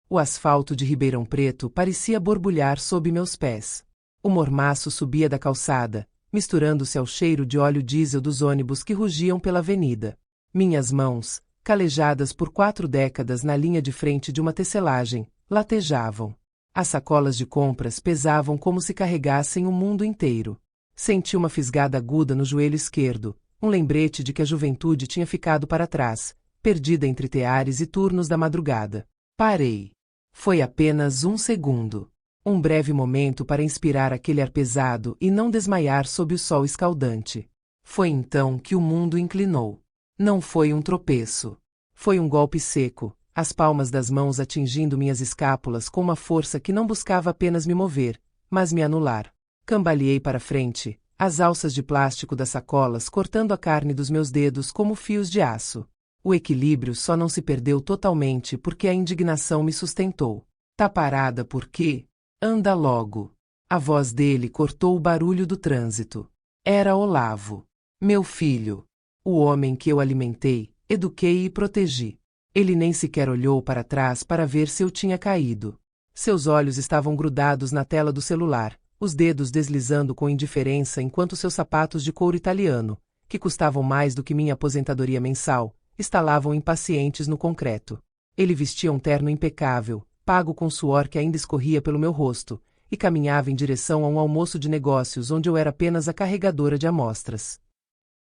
O asfalto de Ribeirão Preto parecia borbulhar sob meus pés. O mormaço subia da calçada, misturando-se ao cheiro de óleo diesel dos ônibus que rugiam pela avenida. Minhas mãos, calejadas por 4 décadas na linha de frente de uma tecelagem, latejavam. As sacolas de compras pesavam como se carregassem o mundo inteiro. Senti uma fisgada aguda no joelho esquerdo, um lembrete de que a juventude tinha ficado para trás, perdida entre teares e turnos da madrugada. Parei. Foi apenas 1 segundo. Um breve momento para inspirar aquele ar pesado e não desmaiar sob o sol escaldante. Foi então que o mundo inclinou. Não foi um tropeço. Foi um golpe seco, as palmas das mãos atingindo minhas escápulas com uma força que não buscava apenas me mover, mas me anular. Cambaleei para frente, as alças de plástico das sacolas cortando a carne dos meus dedos como fios de aço. O equilíbrio só não se perdeu totalmente porque a indignação me sustentou. Tá parada por quê? Anda logo. A voz dele cortou o barulho do trânsito. Era Olavo. Meu filho. O homem que eu alimentei, eduquei e protegi. Ele nem sequer olhou para trás para ver se eu tinha caído. Seus olhos estavam grudados na tela do celular, os dedos deslizando com indiferença enquanto seus sapatos de couro italiano, que custavam mais do que minha aposentadoria mensal, estalavam impacientes no concreto. Ele vestia um terno impecável, pago com suor que ainda escorria pelo meu rosto, e caminhava em direção a um almoço de negócios onde eu era apenas a carregadora de amostras.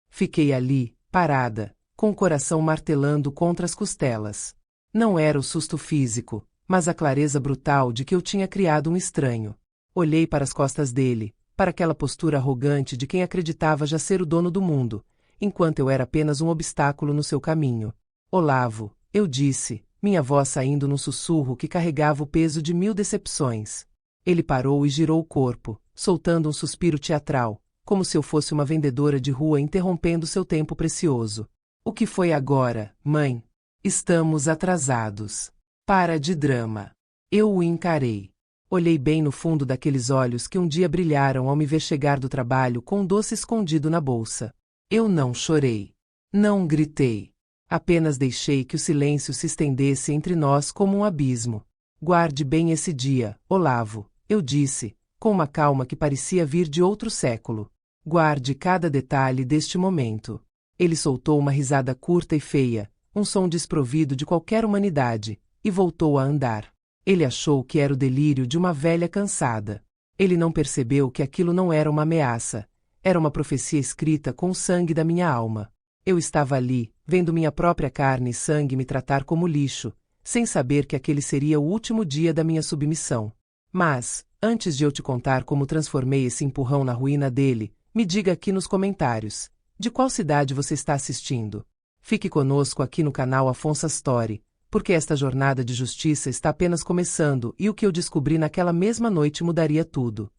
Fiquei ali, parada, com o coração martelando contra as costelas. Não era o susto físico, mas a clareza brutal de que eu tinha criado um estranho. Olhei para as costas dele, para aquela postura arrogante de quem acreditava já ser o dono do mundo, enquanto eu era apenas um obstáculo no seu caminho. Olavo, eu disse, minha voz saindo num sussurro que carregava o peso de 1000 decepções. Ele parou e girou o corpo, soltando um suspiro teatral, como se eu fosse uma vendedora de rua interrompendo seu tempo precioso. O que foi agora, mãe? Estamos atrasados. Para de drama. Eu o encarei. Olhei bem no fundo daqueles olhos que um dia brilharam ao me ver chegar do trabalho com um doce escondido na bolsa. Eu não chorei. Não gritei. Apenas deixei que o silêncio se estendesse entre nós como um abismo. Guarde bem esse dia, Olavo, eu disse, com uma calma que parecia vir de outro século. Guarde cada detalhe deste momento. Ele soltou uma risada curta e feia, um som desprovido de qualquer humanidade, e voltou a andar. Ele achou que era o delírio de uma velha cansada. Ele não percebeu que aquilo não era uma ameaça. Era uma profecia escrita com o sangue da minha alma. Eu estava ali, vendo minha própria carne e sangue me tratar como lixo, sem saber que aquele seria o último dia da minha submissão. Mas, antes de eu te contar como transformei esse empurrão na ruína dele, me diga aqui nos comentários, de qual cidade você está assistindo? Fique conosco aqui no canal Afonso Story, porque esta jornada de justiça está apenas começando e o que eu descobri naquela mesma noite mudaria tudo.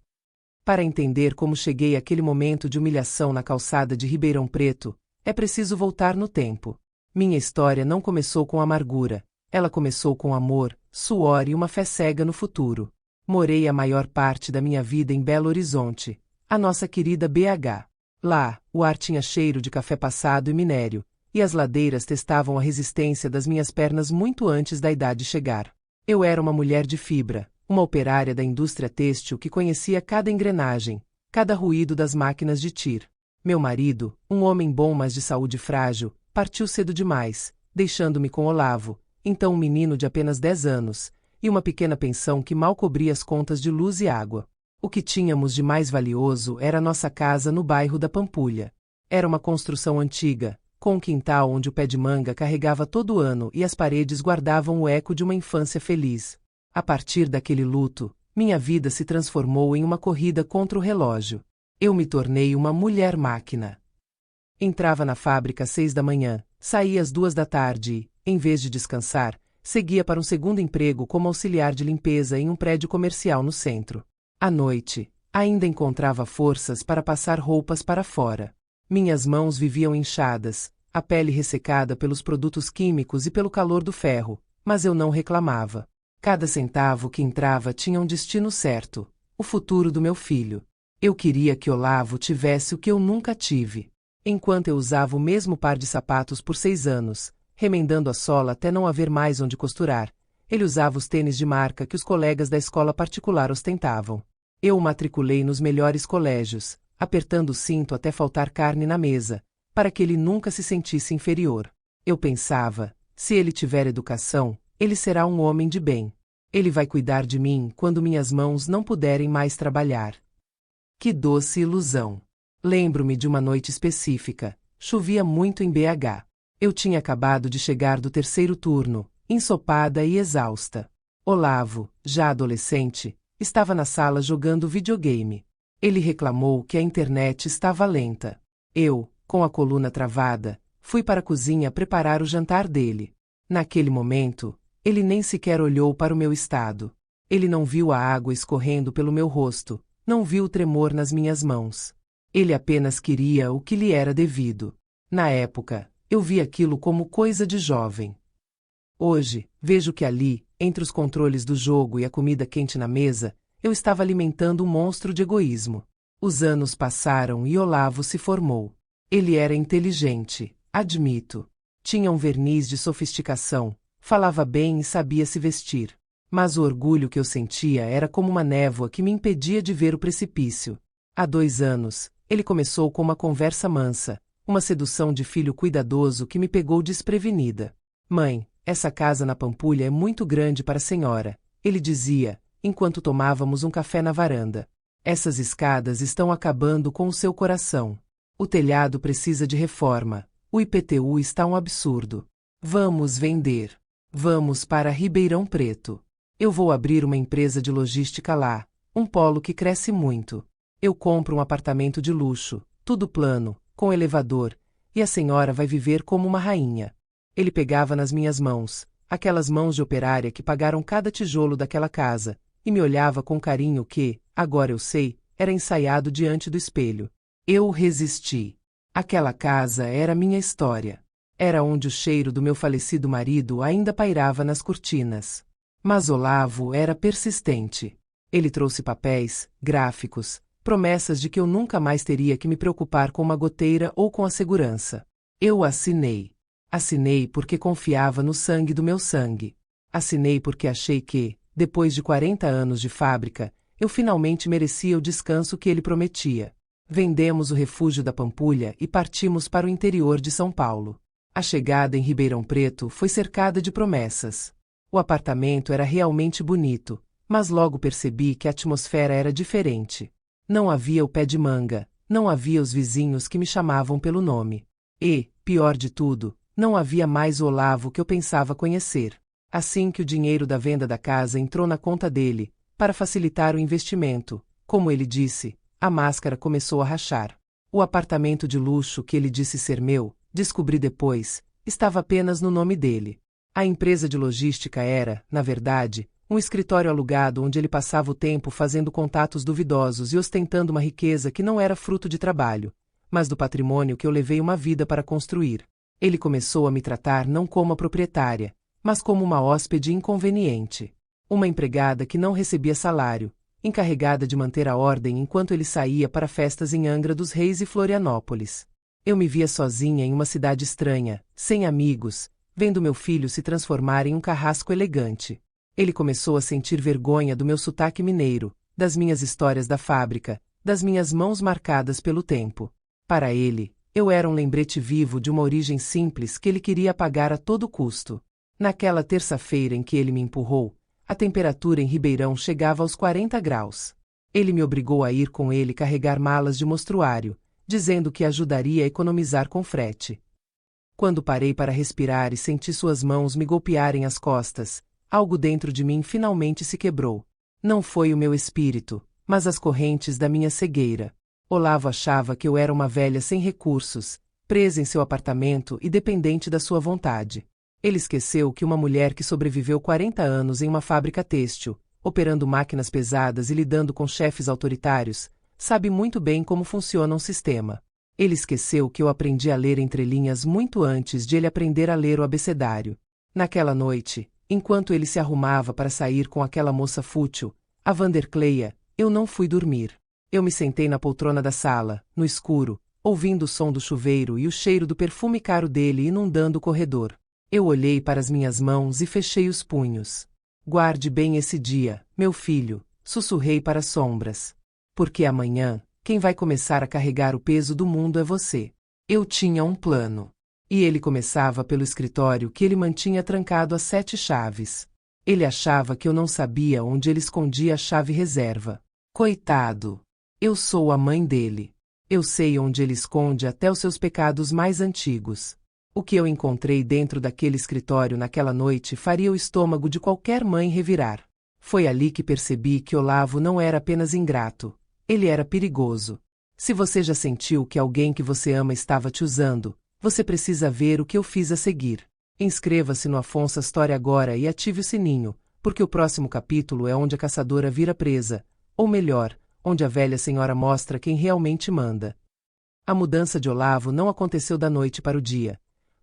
Para entender como cheguei àquele momento de humilhação na calçada de Ribeirão Preto, é preciso voltar no tempo. Minha história não começou com amargura, ela começou com amor, suor e uma fé cega no futuro. Morei a maior parte da minha vida em Belo Horizonte, a nossa querida BH. Lá, o ar tinha cheiro de café passado e minério, e as ladeiras testavam a resistência das minhas pernas muito antes da idade chegar. Eu era uma mulher de fibra, uma operária da indústria têxtil que conhecia cada engrenagem, cada ruído das máquinas de tir. Meu marido, um homem bom mas de saúde frágil, partiu cedo demais, deixando-me com Olavo, então um menino de apenas 10 anos, e uma pequena pensão que mal cobria as contas de luz e água. O que tínhamos de mais valioso era nossa casa no bairro da Pampulha. Era uma construção antiga, com um quintal onde o pé de manga carregava todo ano e as paredes guardavam o eco de uma infância feliz. A partir daquele luto, minha vida se transformou em uma corrida contra o relógio. Eu me tornei uma mulher-máquina. Entrava na fábrica às 6 da manhã, saía às 2 da tarde e, em vez de descansar, seguia para um segundo emprego como auxiliar de limpeza em um prédio comercial no centro. À noite, ainda encontrava forças para passar roupas para fora. Minhas mãos viviam inchadas, a pele ressecada pelos produtos químicos e pelo calor do ferro, mas eu não reclamava. Cada centavo que entrava tinha um destino certo, o futuro do meu filho. Eu queria que Olavo tivesse o que eu nunca tive. Enquanto eu usava o mesmo par de sapatos por 6 anos, remendando a sola até não haver mais onde costurar, Ele usava os tênis de marca que os colegas da escola particular ostentavam. Eu o matriculei nos melhores colégios, apertando o cinto até faltar carne na mesa, para que ele nunca se sentisse inferior. Eu pensava, se ele tiver educação, ele será um homem de bem. Ele vai cuidar de mim quando minhas mãos não puderem mais trabalhar. Que doce ilusão! Lembro-me de uma noite específica. Chovia muito em BH. Eu tinha acabado de chegar do terceiro turno, ensopada e exausta. Olavo, já adolescente, estava na sala jogando videogame. Ele reclamou que a internet estava lenta. Eu, com a coluna travada, fui para a cozinha preparar o jantar dele. Naquele momento, ele nem sequer olhou para o meu estado. Ele não viu a água escorrendo pelo meu rosto, não viu o tremor nas minhas mãos. Ele apenas queria o que lhe era devido. Na época, eu vi aquilo como coisa de jovem. Hoje, vejo que ali, entre os controles do jogo e a comida quente na mesa, eu estava alimentando um monstro de egoísmo. Os anos passaram e Olavo se formou. Ele era inteligente, admito. Tinha um verniz de sofisticação, falava bem e sabia se vestir. Mas o orgulho que eu sentia era como uma névoa que me impedia de ver o precipício. Há 2 anos, ele começou com uma conversa mansa, uma sedução de filho cuidadoso que me pegou desprevenida. Mãe, essa casa na Pampulha é muito grande para a senhora, ele dizia, enquanto tomávamos um café na varanda. Essas escadas estão acabando com o seu coração. O telhado precisa de reforma. O IPTU está um absurdo. Vamos vender. Vamos para Ribeirão Preto. Eu vou abrir uma empresa de logística lá, um polo que cresce muito. Eu compro um apartamento de luxo, tudo plano, com elevador, e a senhora vai viver como uma rainha. Ele pegava nas minhas mãos, aquelas mãos de operária que pagaram cada tijolo daquela casa, e me olhava com carinho que, agora eu sei, era ensaiado diante do espelho. Eu resisti. Aquela casa era minha história. Era onde o cheiro do meu falecido marido ainda pairava nas cortinas. Mas Olavo era persistente. Ele trouxe papéis, gráficos, promessas de que eu nunca mais teria que me preocupar com uma goteira ou com a segurança. Eu assinei. Assinei porque confiava no sangue do meu sangue. Assinei porque achei que, depois de 40 anos de fábrica, eu finalmente merecia o descanso que ele prometia. Vendemos o refúgio da Pampulha e partimos para o interior de São Paulo. A chegada em Ribeirão Preto foi cercada de promessas. O apartamento era realmente bonito, mas logo percebi que a atmosfera era diferente. Não havia o pé de manga, não havia os vizinhos que me chamavam pelo nome. E, pior de tudo, não havia mais o Olavo que eu pensava conhecer. Assim que o dinheiro da venda da casa entrou na conta dele, para facilitar o investimento, como ele disse, a máscara começou a rachar. O apartamento de luxo que ele disse ser meu, descobri depois, estava apenas no nome dele. A empresa de logística era, na verdade, um escritório alugado onde ele passava o tempo fazendo contatos duvidosos e ostentando uma riqueza que não era fruto de trabalho, mas do patrimônio que eu levei uma vida para construir. Ele começou a me tratar não como a proprietária, mas como uma hóspede inconveniente. Uma empregada que não recebia salário, encarregada de manter a ordem enquanto ele saía para festas em Angra dos Reis e Florianópolis. Eu me via sozinha em uma cidade estranha, sem amigos, vendo meu filho se transformar em um carrasco elegante. Ele começou a sentir vergonha do meu sotaque mineiro, das minhas histórias da fábrica, das minhas mãos marcadas pelo tempo. Para ele, eu era um lembrete vivo de uma origem simples que ele queria apagar a todo custo. Naquela terça-feira em que ele me empurrou, a temperatura em Ribeirão chegava aos 40 graus. Ele me obrigou a ir com ele carregar malas de mostruário, dizendo que ajudaria a economizar com frete. Quando parei para respirar e senti suas mãos me golpearem as costas, algo dentro de mim finalmente se quebrou. Não foi o meu espírito, mas as correntes da minha cegueira. Olavo achava que eu era uma velha sem recursos, presa em seu apartamento e dependente da sua vontade. Ele esqueceu que uma mulher que sobreviveu 40 anos em uma fábrica têxtil, operando máquinas pesadas e lidando com chefes autoritários, sabe muito bem como funciona um sistema. Ele esqueceu que eu aprendi a ler entre linhas muito antes de ele aprender a ler o abecedário. Naquela noite, enquanto ele se arrumava para sair com aquela moça fútil, a Vandercleia, eu não fui dormir. Eu me sentei na poltrona da sala, no escuro, ouvindo o som do chuveiro e o cheiro do perfume caro dele inundando o corredor. Eu olhei para as minhas mãos e fechei os punhos. Guarde bem esse dia, meu filho, sussurrei para as sombras. Porque amanhã, quem vai começar a carregar o peso do mundo é você. Eu tinha um plano. E ele começava pelo escritório que ele mantinha trancado a 7 chaves. Ele achava que eu não sabia onde ele escondia a chave reserva. Coitado! Eu sou a mãe dele. Eu sei onde ele esconde até os seus pecados mais antigos. O que eu encontrei dentro daquele escritório naquela noite faria o estômago de qualquer mãe revirar. Foi ali que percebi que Olavo não era apenas ingrato. Ele era perigoso. Se você já sentiu que alguém que você ama estava te usando, você precisa ver o que eu fiz a seguir. Inscreva-se no Afonso Story agora e ative o sininho, porque o próximo capítulo é onde a caçadora vira presa, ou melhor, onde a velha senhora mostra quem realmente manda. A mudança de Olavo não aconteceu da noite para o dia.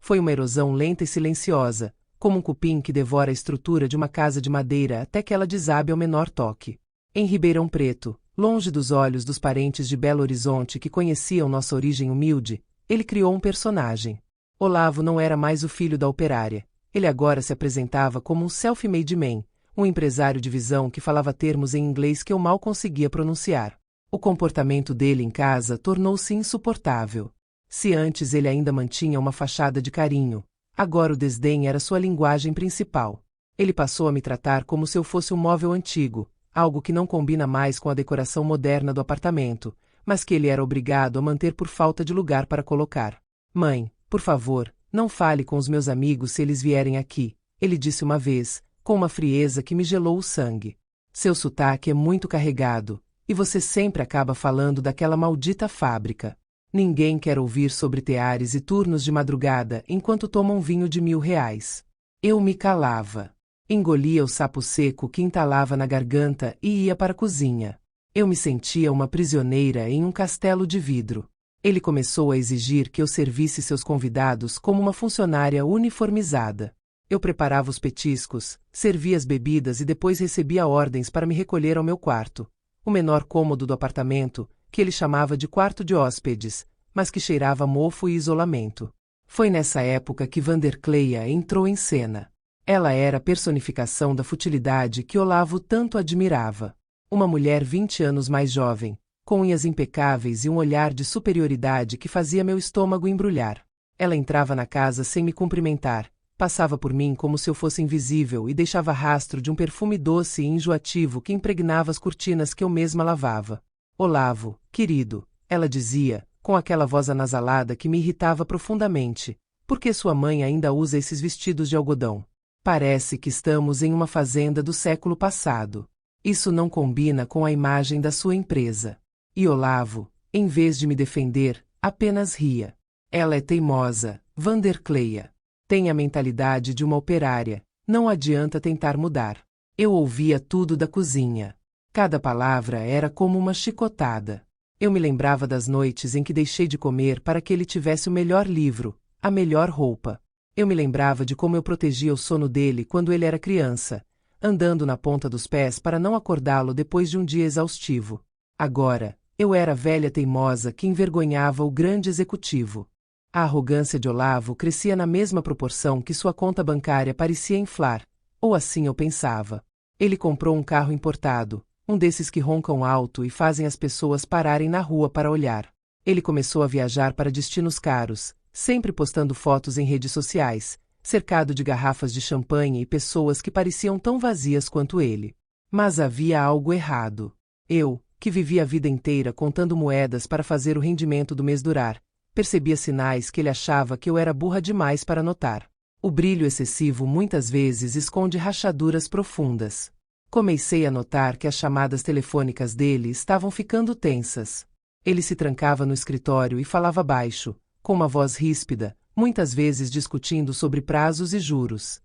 Foi uma erosão lenta e silenciosa, como um cupim que devora a estrutura de uma casa de madeira até que ela desabe ao menor toque. Em Ribeirão Preto, longe dos olhos dos parentes de Belo Horizonte que conheciam nossa origem humilde, ele criou um personagem. Olavo não era mais o filho da operária. Ele agora se apresentava como um self-made man, um empresário de visão que falava termos em inglês que eu mal conseguia pronunciar. O comportamento dele em casa tornou-se insuportável. Se antes ele ainda mantinha uma fachada de carinho, agora o desdém era sua linguagem principal. Ele passou a me tratar como se eu fosse um móvel antigo, algo que não combina mais com a decoração moderna do apartamento, mas que ele era obrigado a manter por falta de lugar para colocar. Mãe, por favor, não fale com os meus amigos se eles vierem aqui, ele disse uma vez, com uma frieza que me gelou o sangue. Seu sotaque é muito carregado, e você sempre acaba falando daquela maldita fábrica. Ninguém quer ouvir sobre teares e turnos de madrugada enquanto tomam vinho de R$ 1.000. Eu me calava. Engolia o sapo seco que entalava na garganta e ia para a cozinha. Eu me sentia uma prisioneira em um castelo de vidro. Ele começou a exigir que eu servisse seus convidados como uma funcionária uniformizada. Eu preparava os petiscos, servia as bebidas e depois recebia ordens para me recolher ao meu quarto. O menor cômodo do apartamento, que ele chamava de quarto de hóspedes, mas que cheirava a mofo e isolamento. Foi nessa época que Vandercleia entrou em cena. Ela era a personificação da futilidade que Olavo tanto admirava. Uma mulher 20 anos mais jovem, com unhas impecáveis e um olhar de superioridade que fazia meu estômago embrulhar. Ela entrava na casa sem me cumprimentar, passava por mim como se eu fosse invisível e deixava rastro de um perfume doce e enjoativo que impregnava as cortinas que eu mesma lavava. Olavo, querido, ela dizia, com aquela voz anasalada que me irritava profundamente, por que sua mãe ainda usa esses vestidos de algodão? Parece que estamos em uma fazenda do século passado. Isso não combina com a imagem da sua empresa. E Olavo, em vez de me defender, apenas ria. Ela é teimosa, Vandercleia. Tem a mentalidade de uma operária, não adianta tentar mudar. Eu ouvia tudo da cozinha. Cada palavra era como uma chicotada. Eu me lembrava das noites em que deixei de comer para que ele tivesse o melhor livro, a melhor roupa. Eu me lembrava de como eu protegia o sono dele quando ele era criança, andando na ponta dos pés para não acordá-lo depois de um dia exaustivo. Agora, eu era a velha teimosa que envergonhava o grande executivo. A arrogância de Olavo crescia na mesma proporção que sua conta bancária parecia inflar, ou assim eu pensava. Ele comprou um carro importado, um desses que roncam alto e fazem as pessoas pararem na rua para olhar. Ele começou a viajar para destinos caros, sempre postando fotos em redes sociais, cercado de garrafas de champanhe e pessoas que pareciam tão vazias quanto ele. Mas havia algo errado. Eu, que vivia a vida inteira contando moedas para fazer o rendimento do mês durar, percebia sinais que ele achava que eu era burra demais para notar. O brilho excessivo muitas vezes esconde rachaduras profundas. Comecei a notar que as chamadas telefônicas dele estavam ficando tensas. Ele se trancava no escritório e falava baixo, com uma voz ríspida, muitas vezes discutindo sobre prazos e juros.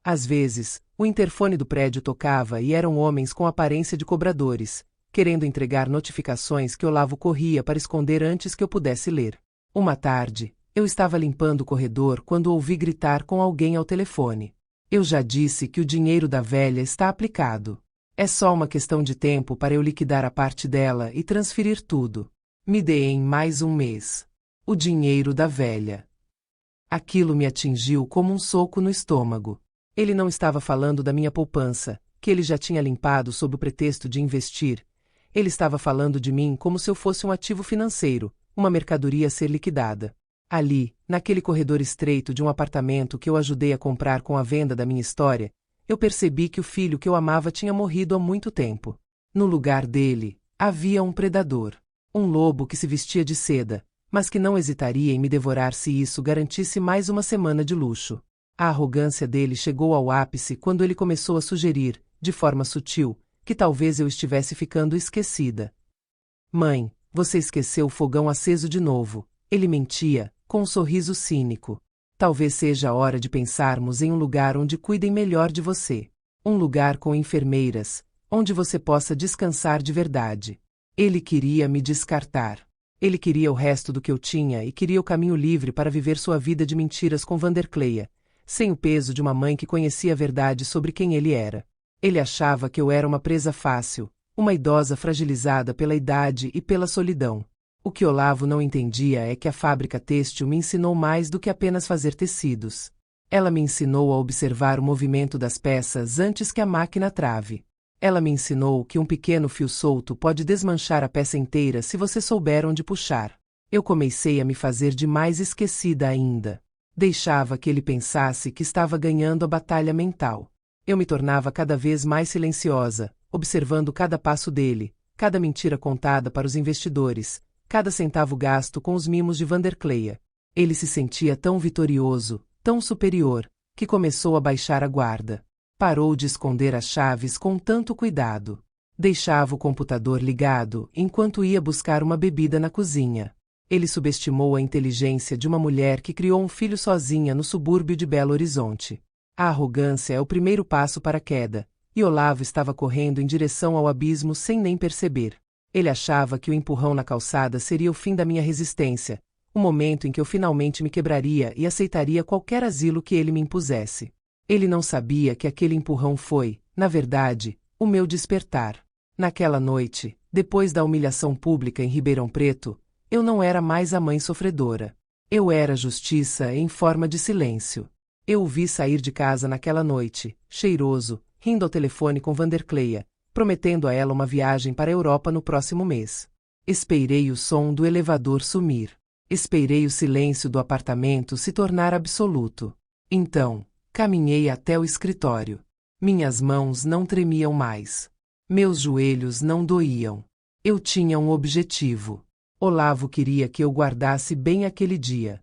Às vezes, o interfone do prédio tocava e eram homens com aparência de cobradores, querendo entregar notificações que Olavo corria para esconder antes que eu pudesse ler. Uma tarde, eu estava limpando o corredor quando ouvi gritar com alguém ao telefone. Eu já disse que o dinheiro da velha está aplicado. É só uma questão de tempo para eu liquidar a parte dela e transferir tudo. Me deem mais um mês. O dinheiro da velha. Aquilo me atingiu como um soco no estômago. Ele não estava falando da minha poupança, que ele já tinha limpado sob o pretexto de investir. Ele estava falando de mim como se eu fosse um ativo financeiro, uma mercadoria a ser liquidada. Ali, naquele corredor estreito de um apartamento que eu ajudei a comprar com a venda da minha história, eu percebi que o filho que eu amava tinha morrido há muito tempo. No lugar dele, havia um predador. Um lobo que se vestia de seda, mas que não hesitaria em me devorar se isso garantisse mais uma semana de luxo. A arrogância dele chegou ao ápice quando ele começou a sugerir, de forma sutil, que talvez eu estivesse ficando esquecida. Mãe, você esqueceu o fogão aceso de novo. Ele mentia, com um sorriso cínico. Talvez seja a hora de pensarmos em um lugar onde cuidem melhor de você. Um lugar com enfermeiras, onde você possa descansar de verdade. Ele queria me descartar. Ele queria o resto do que eu tinha e queria o caminho livre para viver sua vida de mentiras com Vandercleia, sem o peso de uma mãe que conhecia a verdade sobre quem ele era. Ele achava que eu era uma presa fácil, uma idosa fragilizada pela idade e pela solidão. O que Olavo não entendia é que a fábrica têxtil me ensinou mais do que apenas fazer tecidos. Ela me ensinou a observar o movimento das peças antes que a máquina trave. Ela me ensinou que um pequeno fio solto pode desmanchar a peça inteira se você souber onde puxar. Eu comecei a me fazer de mais esquecida ainda. Deixava que ele pensasse que estava ganhando a batalha mental. Eu me tornava cada vez mais silenciosa, observando cada passo dele, cada mentira contada para os investidores, cada centavo gasto com os mimos de Vandercleia. Ele se sentia tão vitorioso, tão superior, que começou a baixar a guarda. Parou de esconder as chaves com tanto cuidado. Deixava o computador ligado enquanto ia buscar uma bebida na cozinha. Ele subestimou a inteligência de uma mulher que criou um filho sozinha no subúrbio de Belo Horizonte. A arrogância é o primeiro passo para a queda, e Olavo estava correndo em direção ao abismo sem nem perceber. Ele achava que o empurrão na calçada seria o fim da minha resistência, o momento em que eu finalmente me quebraria e aceitaria qualquer asilo que ele me impusesse. Ele não sabia que aquele empurrão foi, na verdade, o meu despertar. Naquela noite, depois da humilhação pública em Ribeirão Preto, eu não era mais a mãe sofredora. Eu era justiça em forma de silêncio. Eu o vi sair de casa naquela noite, cheiroso, rindo ao telefone com Vandercleia, prometendo a ela uma viagem para a Europa no próximo mês. Esperei o som do elevador sumir. Esperei o silêncio do apartamento se tornar absoluto. Então, caminhei até o escritório. Minhas mãos não tremiam mais. Meus joelhos não doíam. Eu tinha um objetivo. Olavo queria que eu guardasse bem aquele dia.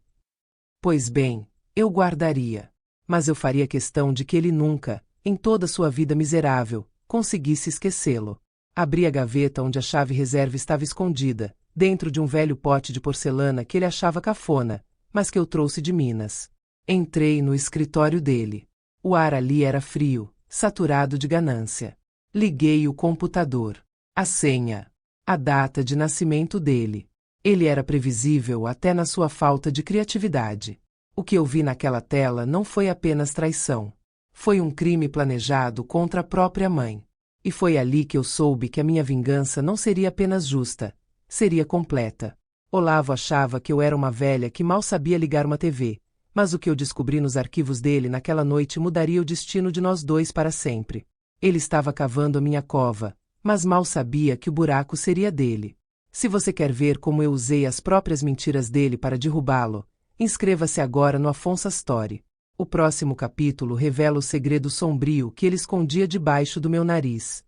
Pois bem, eu guardaria. Mas eu faria questão de que ele nunca, em toda sua vida miserável, conseguisse esquecê-lo. Abri a gaveta onde a chave reserva estava escondida, dentro de um velho pote de porcelana que ele achava cafona, mas que eu trouxe de Minas. Entrei no escritório dele. O ar ali era frio, saturado de ganância. Liguei o computador. A senha. A data de nascimento dele. Ele era previsível até na sua falta de criatividade. O que eu vi naquela tela não foi apenas traição. Foi um crime planejado contra a própria mãe. E foi ali que eu soube que a minha vingança não seria apenas justa, seria completa. Olavo achava que eu era uma velha que mal sabia ligar uma TV. Mas o que eu descobri nos arquivos dele naquela noite mudaria o destino de nós dois para sempre. Ele estava cavando a minha cova, mas mal sabia que o buraco seria dele. Se você quer ver como eu usei as próprias mentiras dele para derrubá-lo, inscreva-se agora no Afonso Story. O próximo capítulo revela o segredo sombrio que ele escondia debaixo do meu nariz.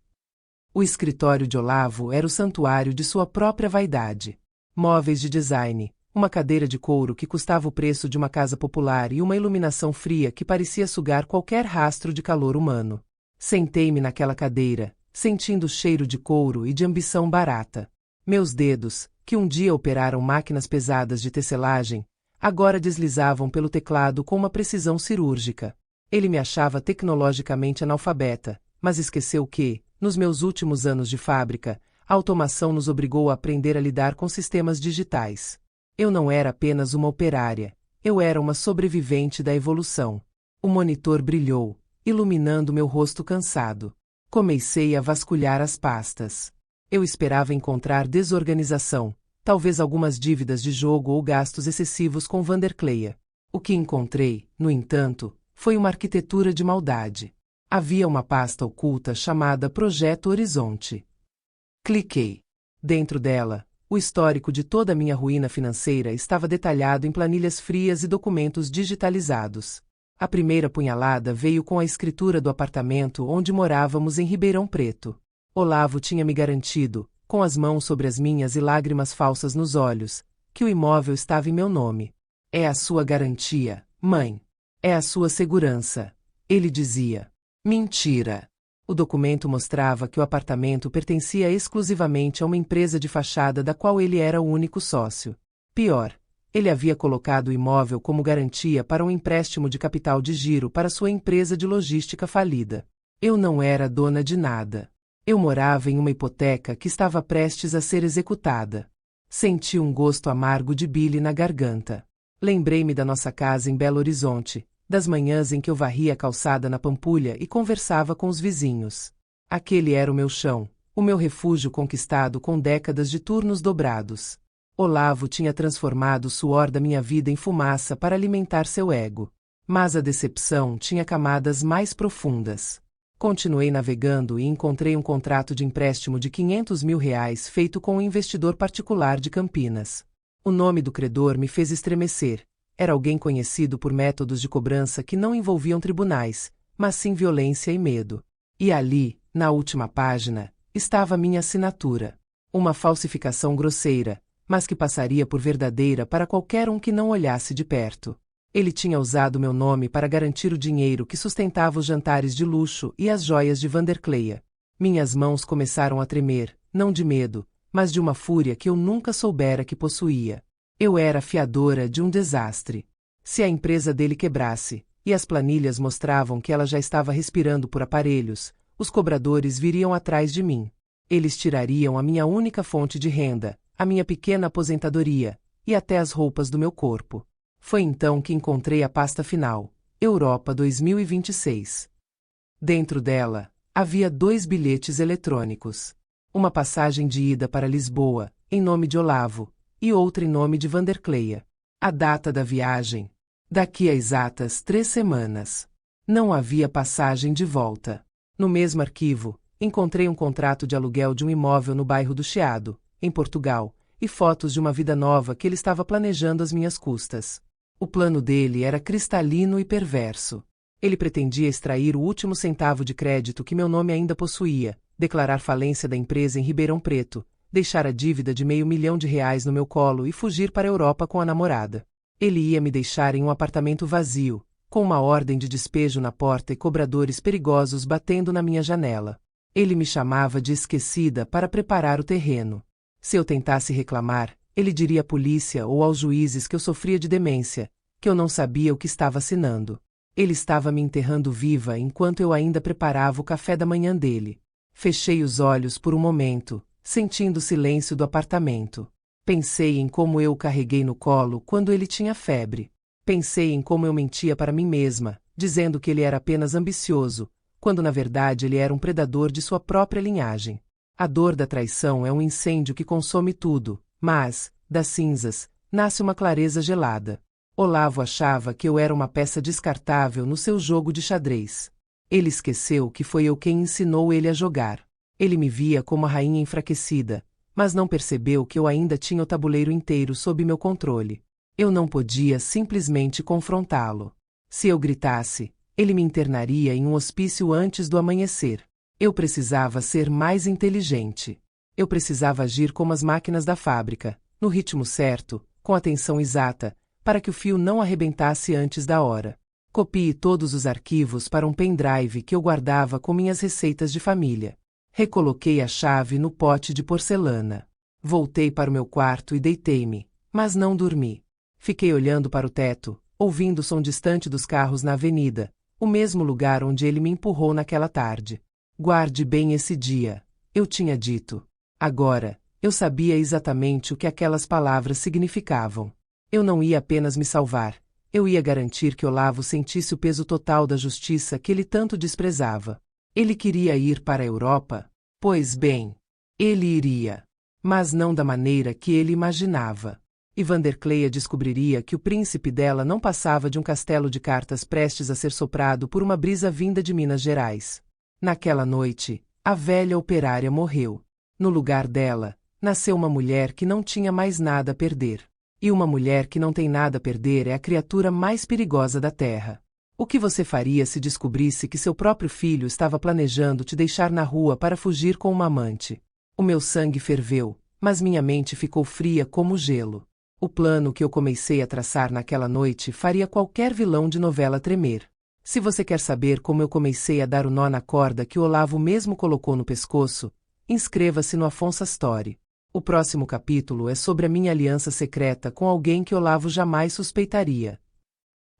O escritório de Olavo era o santuário de sua própria vaidade. Móveis de design, uma cadeira de couro que custava o preço de uma casa popular e uma iluminação fria que parecia sugar qualquer rastro de calor humano. Sentei-me naquela cadeira, sentindo o cheiro de couro e de ambição barata. Meus dedos, que um dia operaram máquinas pesadas de tecelagem, agora deslizavam pelo teclado com uma precisão cirúrgica. Ele me achava tecnologicamente analfabeta, mas esqueceu que, nos meus últimos anos de fábrica, a automação nos obrigou a aprender a lidar com sistemas digitais. Eu não era apenas uma operária, eu era uma sobrevivente da evolução. O monitor brilhou, iluminando meu rosto cansado. Comecei a vasculhar as pastas. Eu esperava encontrar desorganização, talvez algumas dívidas de jogo ou gastos excessivos com Vandercleia. O que encontrei, no entanto, Foi uma arquitetura de maldade. Havia uma pasta oculta chamada Projeto Horizonte. Cliquei. Dentro dela, o histórico de toda a minha ruína financeira estava detalhado em planilhas frias e documentos digitalizados. A primeira punhalada veio com a escritura do apartamento onde morávamos em Ribeirão Preto. Olavo tinha me garantido, com as mãos sobre as minhas e lágrimas falsas nos olhos, que o imóvel estava em meu nome. É a sua garantia, mãe. É a sua segurança, ele dizia. Mentira. O documento mostrava que o apartamento pertencia exclusivamente a uma empresa de fachada da qual ele era o único sócio. Pior, ele havia colocado o imóvel como garantia para um empréstimo de capital de giro para sua empresa de logística falida. Eu não era dona de nada. Eu morava em uma hipoteca que estava prestes a ser executada. Senti um gosto amargo de bile na garganta. Lembrei-me da nossa casa em Belo Horizonte, das manhãs em que eu varria a calçada na Pampulha e conversava com os vizinhos. Aquele era o meu chão, o meu refúgio conquistado com décadas de turnos dobrados. Olavo tinha transformado o suor da minha vida em fumaça para alimentar seu ego. Mas a decepção tinha camadas mais profundas. Continuei navegando e encontrei um contrato de empréstimo de R$ 500 mil feito com um investidor particular de Campinas. O nome do credor me fez estremecer. Era alguém conhecido por métodos de cobrança que não envolviam tribunais, mas sim violência e medo. E ali, na última página, estava minha assinatura. Uma falsificação grosseira, mas que passaria por verdadeira para qualquer um que não olhasse de perto. Ele tinha usado meu nome para garantir o dinheiro que sustentava os jantares de luxo e as joias de Vandercleia. Minhas mãos começaram a tremer, não de medo, mas de uma fúria que eu nunca soubera que possuía. Eu era fiadora de um desastre. Se a empresa dele quebrasse, e as planilhas mostravam que ela já estava respirando por aparelhos, os cobradores viriam atrás de mim. Eles tirariam a minha única fonte de renda, a minha pequena aposentadoria, e até as roupas do meu corpo. Foi então que encontrei a pasta final, Europa 2026. Dentro dela, havia 2 bilhetes eletrônicos. Uma passagem de ida para Lisboa, em nome de Olavo, e outra em nome de Vandercleia. A data da viagem: daqui a exatas 3 semanas. Não havia passagem de volta. No mesmo arquivo, encontrei um contrato de aluguel de um imóvel no bairro do Chiado, em Portugal, e fotos de uma vida nova que ele estava planejando às minhas custas. O plano dele era cristalino e perverso. Ele pretendia extrair o último centavo de crédito que meu nome ainda possuía, declarar falência da empresa em Ribeirão Preto, deixar a dívida de R$ 500 mil no meu colo e fugir para a Europa com a namorada. Ele ia me deixar em um apartamento vazio, com uma ordem de despejo na porta e cobradores perigosos batendo na minha janela. Ele me chamava de esquecida para preparar o terreno. Se eu tentasse reclamar, ele diria à polícia ou aos juízes que eu sofria de demência, que eu não sabia o que estava assinando. Ele estava me enterrando viva enquanto eu ainda preparava o café da manhã dele. Fechei os olhos por um momento, sentindo o silêncio do apartamento. Pensei em como eu o carreguei no colo quando ele tinha febre. Pensei em como eu mentia para mim mesma, dizendo que ele era apenas ambicioso, quando na verdade ele era um predador de sua própria linhagem. A dor da traição é um incêndio que consome tudo, mas, das cinzas, nasce uma clareza gelada. Olavo achava que eu era uma peça descartável no seu jogo de xadrez. Ele esqueceu que foi eu quem ensinou ele a jogar. Ele me via como a rainha enfraquecida, mas não percebeu que eu ainda tinha o tabuleiro inteiro sob meu controle. Eu não podia simplesmente confrontá-lo. Se eu gritasse, ele me internaria em um hospício antes do amanhecer. Eu precisava ser mais inteligente. Eu precisava agir como as máquinas da fábrica, no ritmo certo, com a tensão exata, para que o fio não arrebentasse antes da hora. Copiei todos os arquivos para um pendrive que eu guardava com minhas receitas de família. Recoloquei a chave no pote de porcelana. Voltei para o meu quarto e deitei-me, mas não dormi. Fiquei olhando para o teto, ouvindo o som distante dos carros na avenida, o mesmo lugar onde ele me empurrou naquela tarde. Guarde bem esse dia, eu tinha dito. Agora, eu sabia exatamente o que aquelas palavras significavam. Eu não ia apenas me salvar, eu ia garantir que Olavo sentisse o peso total da justiça que ele tanto desprezava. Ele queria ir para a Europa? Pois bem, ele iria. Mas não da maneira que ele imaginava. E Vandercleia descobriria que o príncipe dela não passava de um castelo de cartas prestes a ser soprado por uma brisa vinda de Minas Gerais. Naquela noite, a velha operária morreu. No lugar dela, nasceu uma mulher que não tinha mais nada a perder. E uma mulher que não tem nada a perder é a criatura mais perigosa da Terra. O que você faria se descobrisse que seu próprio filho estava planejando te deixar na rua para fugir com uma amante? O meu sangue ferveu, mas minha mente ficou fria como gelo. O plano que eu comecei a traçar naquela noite faria qualquer vilão de novela tremer. Se você quer saber como eu comecei a dar o nó na corda que o Olavo mesmo colocou no pescoço, inscreva-se no Afonso Story. O próximo capítulo é sobre a minha aliança secreta com alguém que Olavo jamais suspeitaria.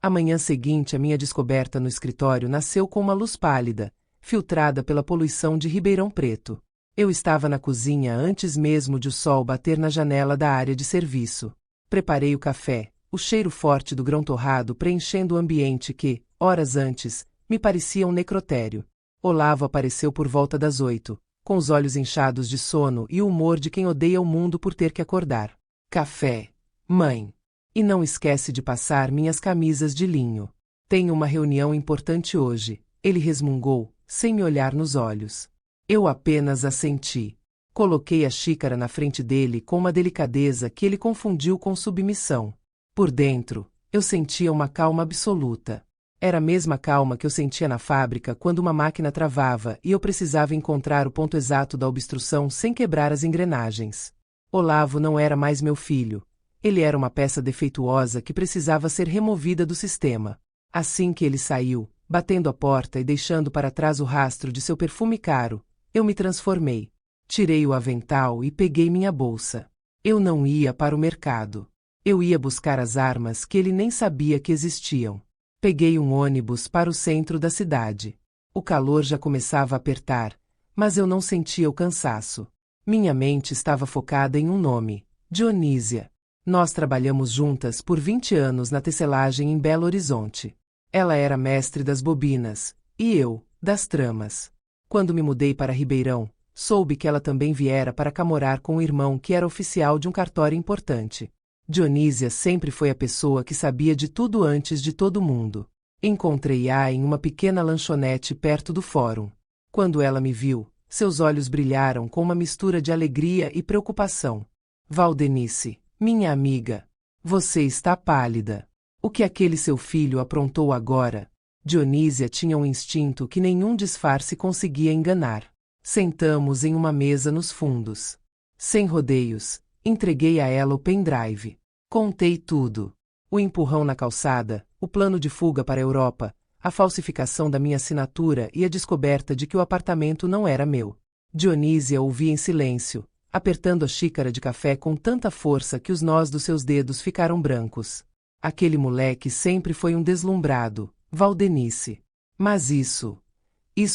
A manhã seguinte, a minha descoberta no escritório nasceu com uma luz pálida, filtrada pela poluição de Ribeirão Preto. Eu estava na cozinha antes mesmo de o sol bater na janela da área de serviço. Preparei o café, o cheiro forte do grão torrado preenchendo o ambiente que, horas antes, me parecia um necrotério. Olavo apareceu por volta das 8, com os olhos inchados de sono e o humor de quem odeia o mundo por ter que acordar. Café, mãe. E não esquece de passar minhas camisas de linho. Tenho uma reunião importante hoje, ele resmungou, sem me olhar nos olhos. Eu apenas assenti. Coloquei a xícara na frente dele com uma delicadeza que ele confundiu com submissão. Por dentro, eu sentia uma calma absoluta. Era a mesma calma que eu sentia na fábrica quando uma máquina travava e eu precisava encontrar o ponto exato da obstrução sem quebrar as engrenagens. Olavo não era mais meu filho. Ele era uma peça defeituosa que precisava ser removida do sistema. Assim que ele saiu, batendo a porta e deixando para trás o rastro de seu perfume caro, eu me transformei. Tirei o avental e peguei minha bolsa. Eu não ia para o mercado. Eu ia buscar as armas que ele nem sabia que existiam. Peguei um ônibus para o centro da cidade. O calor já começava a apertar, mas eu não sentia o cansaço. Minha mente estava focada em um nome: Dionísia. Nós trabalhamos juntas por 20 anos na tecelagem em Belo Horizonte. Ela era mestre das bobinas, e eu, das tramas. Quando me mudei para Ribeirão, soube que ela também viera para cá morar com o irmão que era oficial de um cartório importante. Dionísia sempre foi a pessoa que sabia de tudo antes de todo mundo. Encontrei-a em uma pequena lanchonete perto do fórum. Quando ela me viu, seus olhos brilharam com uma mistura de alegria e preocupação. Valdenice, minha amiga, você está pálida. O que aquele seu filho aprontou agora? Dionísia tinha um instinto que nenhum disfarce conseguia enganar. Sentamos em uma mesa nos fundos. Sem rodeios, entreguei a ela o pendrive. Contei tudo. O empurrão na calçada, o plano de fuga para a Europa, a falsificação da minha assinatura e a descoberta de que o apartamento não era meu. Dionísia ouvia em silêncio, apertando a xícara de café com tanta força que os nós dos seus dedos ficaram brancos. Aquele moleque sempre foi um deslumbrado, Valdenice. Mas isso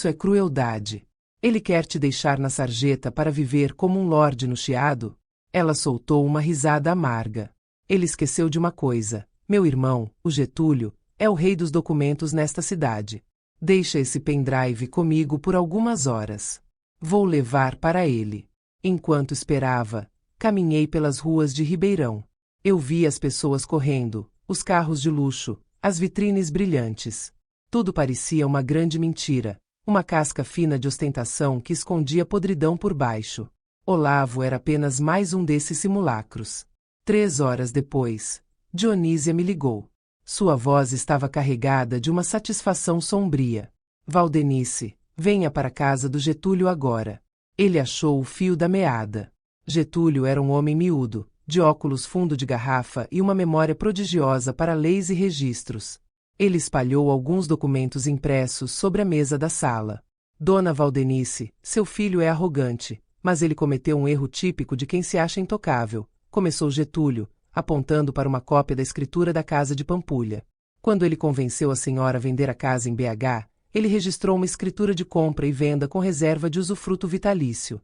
é crueldade. Ele quer te deixar na sarjeta para viver como um lorde no chiado? Ela soltou uma risada amarga. Ele esqueceu de uma coisa. Meu irmão, o Getúlio, é o rei dos documentos nesta cidade. Deixa esse pendrive comigo por algumas horas. Vou levar para ele. Enquanto esperava, caminhei pelas ruas de Ribeirão. Eu vi as pessoas correndo, os carros de luxo, as vitrines brilhantes. Tudo parecia uma grande mentira, uma casca fina de ostentação que escondia podridão por baixo. Olavo era apenas mais um desses simulacros. 3 horas depois, Dionísia me ligou. Sua voz estava carregada de uma satisfação sombria. Valdenice, venha para a casa do Getúlio agora. Ele achou o fio da meada. Getúlio era um homem miúdo, de óculos fundo de garrafa e uma memória prodigiosa para leis e registros. Ele espalhou alguns documentos impressos sobre a mesa da sala. Dona Valdenice, seu filho é arrogante, mas ele cometeu um erro típico de quem se acha intocável, começou Getúlio, apontando para uma cópia da escritura da casa de Pampulha. Quando ele convenceu a senhora a vender a casa em BH, ele registrou uma escritura de compra e venda com reserva de usufruto vitalício.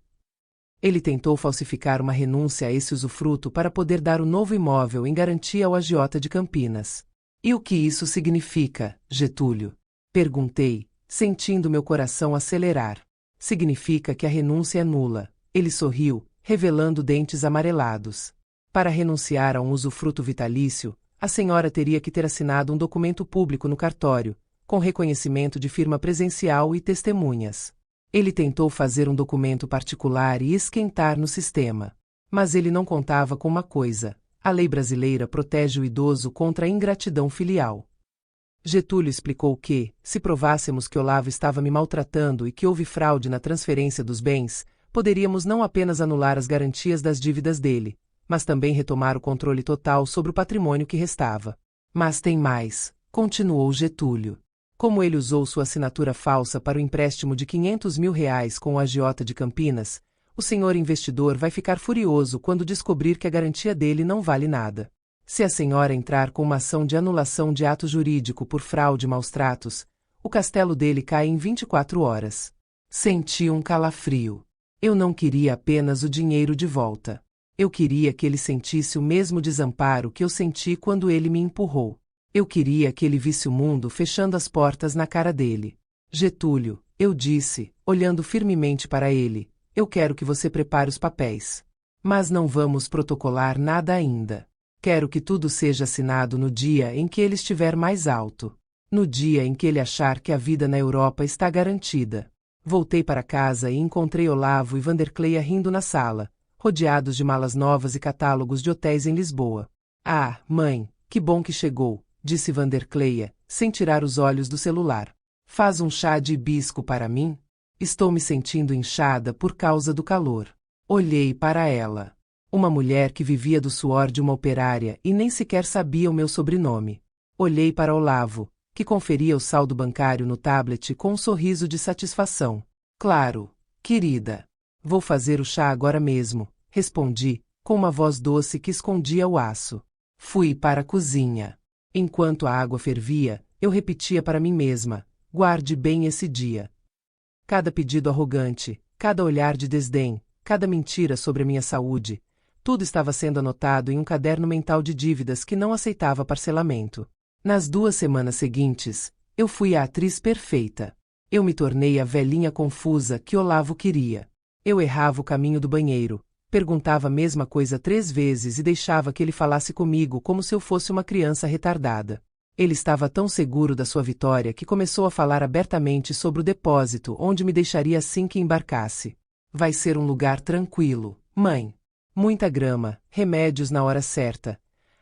Ele tentou falsificar uma renúncia a esse usufruto para poder dar o novo imóvel em garantia ao agiota de Campinas. E o que isso significa, Getúlio? Perguntei, sentindo meu coração acelerar. Significa que a renúncia é nula. Ele sorriu, revelando dentes amarelados. Para renunciar a um usufruto vitalício, a senhora teria que ter assinado um documento público no cartório, com reconhecimento de firma presencial e testemunhas. Ele tentou fazer um documento particular e esquentar no sistema. Mas ele não contava com uma coisa: a lei brasileira protege o idoso contra a ingratidão filial. Getúlio explicou que, se provássemos que Olavo estava me maltratando e que houve fraude na transferência dos bens, poderíamos não apenas anular as garantias das dívidas dele, mas também retomar o controle total sobre o patrimônio que restava. Mas tem mais, continuou Getúlio. Como ele usou sua assinatura falsa para o empréstimo de R$500 mil com o agiota de Campinas, o senhor investidor vai ficar furioso quando descobrir que a garantia dele não vale nada. Se a senhora entrar com uma ação de anulação de ato jurídico por fraude e maus-tratos, o castelo dele cai em 24 horas. Senti um calafrio. Eu não queria apenas o dinheiro de volta. Eu queria que ele sentisse o mesmo desamparo que eu senti quando ele me empurrou. Eu queria que ele visse o mundo fechando as portas na cara dele. Getúlio, eu disse, olhando firmemente para ele, eu quero que você prepare os papéis. Mas não vamos protocolar nada ainda. Quero que tudo seja assinado no dia em que ele estiver mais alto. No dia em que ele achar que a vida na Europa está garantida. Voltei para casa e encontrei Olavo e Vandercleia rindo na sala, rodeados de malas novas e catálogos de hotéis em Lisboa. Ah, mãe, que bom que chegou, disse Vandercleia, sem tirar os olhos do celular. Faz um chá de hibisco para mim? Estou me sentindo inchada por causa do calor. Olhei para ela. Uma mulher que vivia do suor de uma operária e nem sequer sabia o meu sobrenome. Olhei para Olavo, que conferia o saldo bancário no tablet com um sorriso de satisfação. Claro, querida. Vou fazer o chá agora mesmo, respondi, com uma voz doce que escondia o aço. Fui para a cozinha. Enquanto a água fervia, eu repetia para mim mesma, guarde bem esse dia. Cada pedido arrogante, cada olhar de desdém, cada mentira sobre a minha saúde, tudo estava sendo anotado em um caderno mental de dívidas que não aceitava parcelamento. Nas 2 semanas seguintes, eu fui a atriz perfeita. Eu me tornei a velhinha confusa que Olavo queria. Eu errava o caminho do banheiro, perguntava a mesma coisa 3 vezes e deixava que ele falasse comigo como se eu fosse uma criança retardada. Ele estava tão seguro da sua vitória que começou a falar abertamente sobre o depósito onde me deixaria assim que embarcasse. Vai ser um lugar tranquilo, mãe. Muita grama, remédios na hora certa.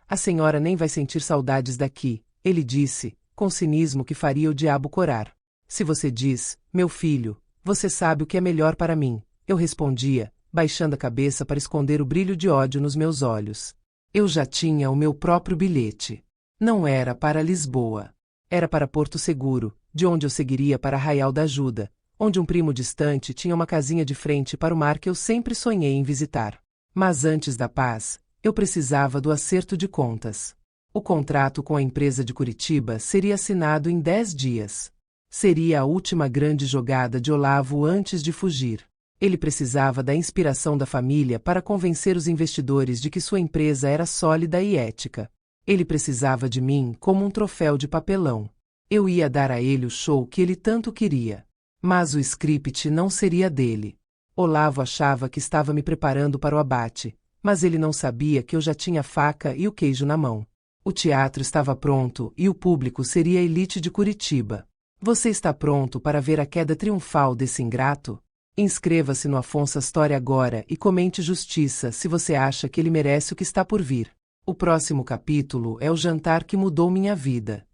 A senhora nem vai sentir saudades daqui, ele disse, com cinismo que faria o diabo corar. Se você diz, meu filho, você sabe o que é melhor para mim, eu respondia, baixando a cabeça para esconder o brilho de ódio nos meus olhos. Eu já tinha o meu próprio bilhete. Não era para Lisboa. Era para Porto Seguro, de onde eu seguiria para Arraial da Ajuda, onde um primo distante tinha uma casinha de frente para o mar que eu sempre sonhei em visitar. Mas antes da paz, eu precisava do acerto de contas. O contrato com a empresa de Curitiba seria assinado em 10 dias. Seria a última grande jogada de Olavo antes de fugir. Ele precisava da inspiração da família para convencer os investidores de que sua empresa era sólida e ética. Ele precisava de mim como um troféu de papelão. Eu ia dar a ele o show que ele tanto queria. Mas o script não seria dele. Olavo achava que estava me preparando para o abate, mas ele não sabia que eu já tinha a faca e o queijo na mão. O teatro estava pronto e o público seria a elite de Curitiba. Você está pronto para ver a queda triunfal desse ingrato? Inscreva-se no Afonso Astori agora e comente justiça se você acha que ele merece o que está por vir. O próximo capítulo é o jantar que mudou minha vida.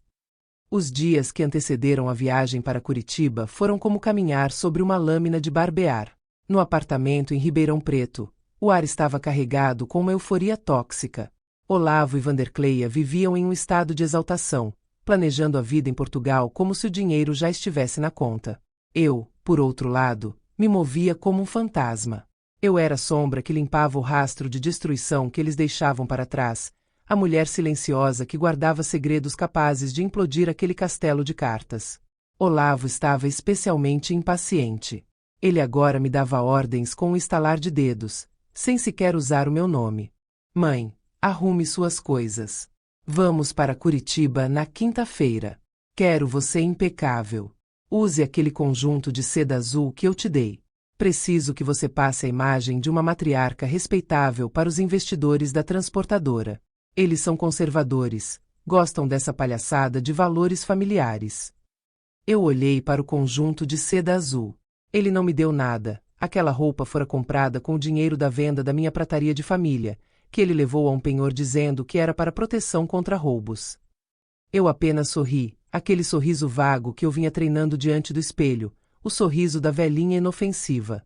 Os dias que antecederam a viagem para Curitiba foram como caminhar sobre uma lâmina de barbear. No apartamento em Ribeirão Preto, o ar estava carregado com uma euforia tóxica. Olavo e Vandercleia viviam em um estado de exaltação, planejando a vida em Portugal como se o dinheiro já estivesse na conta. Eu, por outro lado, me movia como um fantasma. Eu era a sombra que limpava o rastro de destruição que eles deixavam para trás, a mulher silenciosa que guardava segredos capazes de implodir aquele castelo de cartas. Olavo estava especialmente impaciente. Ele agora me dava ordens com um estalar de dedos, sem sequer usar o meu nome. Mãe, arrume suas coisas. Vamos para Curitiba na quinta-feira. Quero você impecável. Use aquele conjunto de seda azul que eu te dei. Preciso que você passe a imagem de uma matriarca respeitável para os investidores da transportadora. Eles são conservadores, gostam dessa palhaçada de valores familiares. Eu olhei para o conjunto de seda azul. Ele não me deu nada. Aquela roupa fora comprada com o dinheiro da venda da minha prataria de família, que ele levou a um penhor dizendo que era para proteção contra roubos. Eu apenas sorri, aquele sorriso vago que eu vinha treinando diante do espelho, o sorriso da velhinha inofensiva.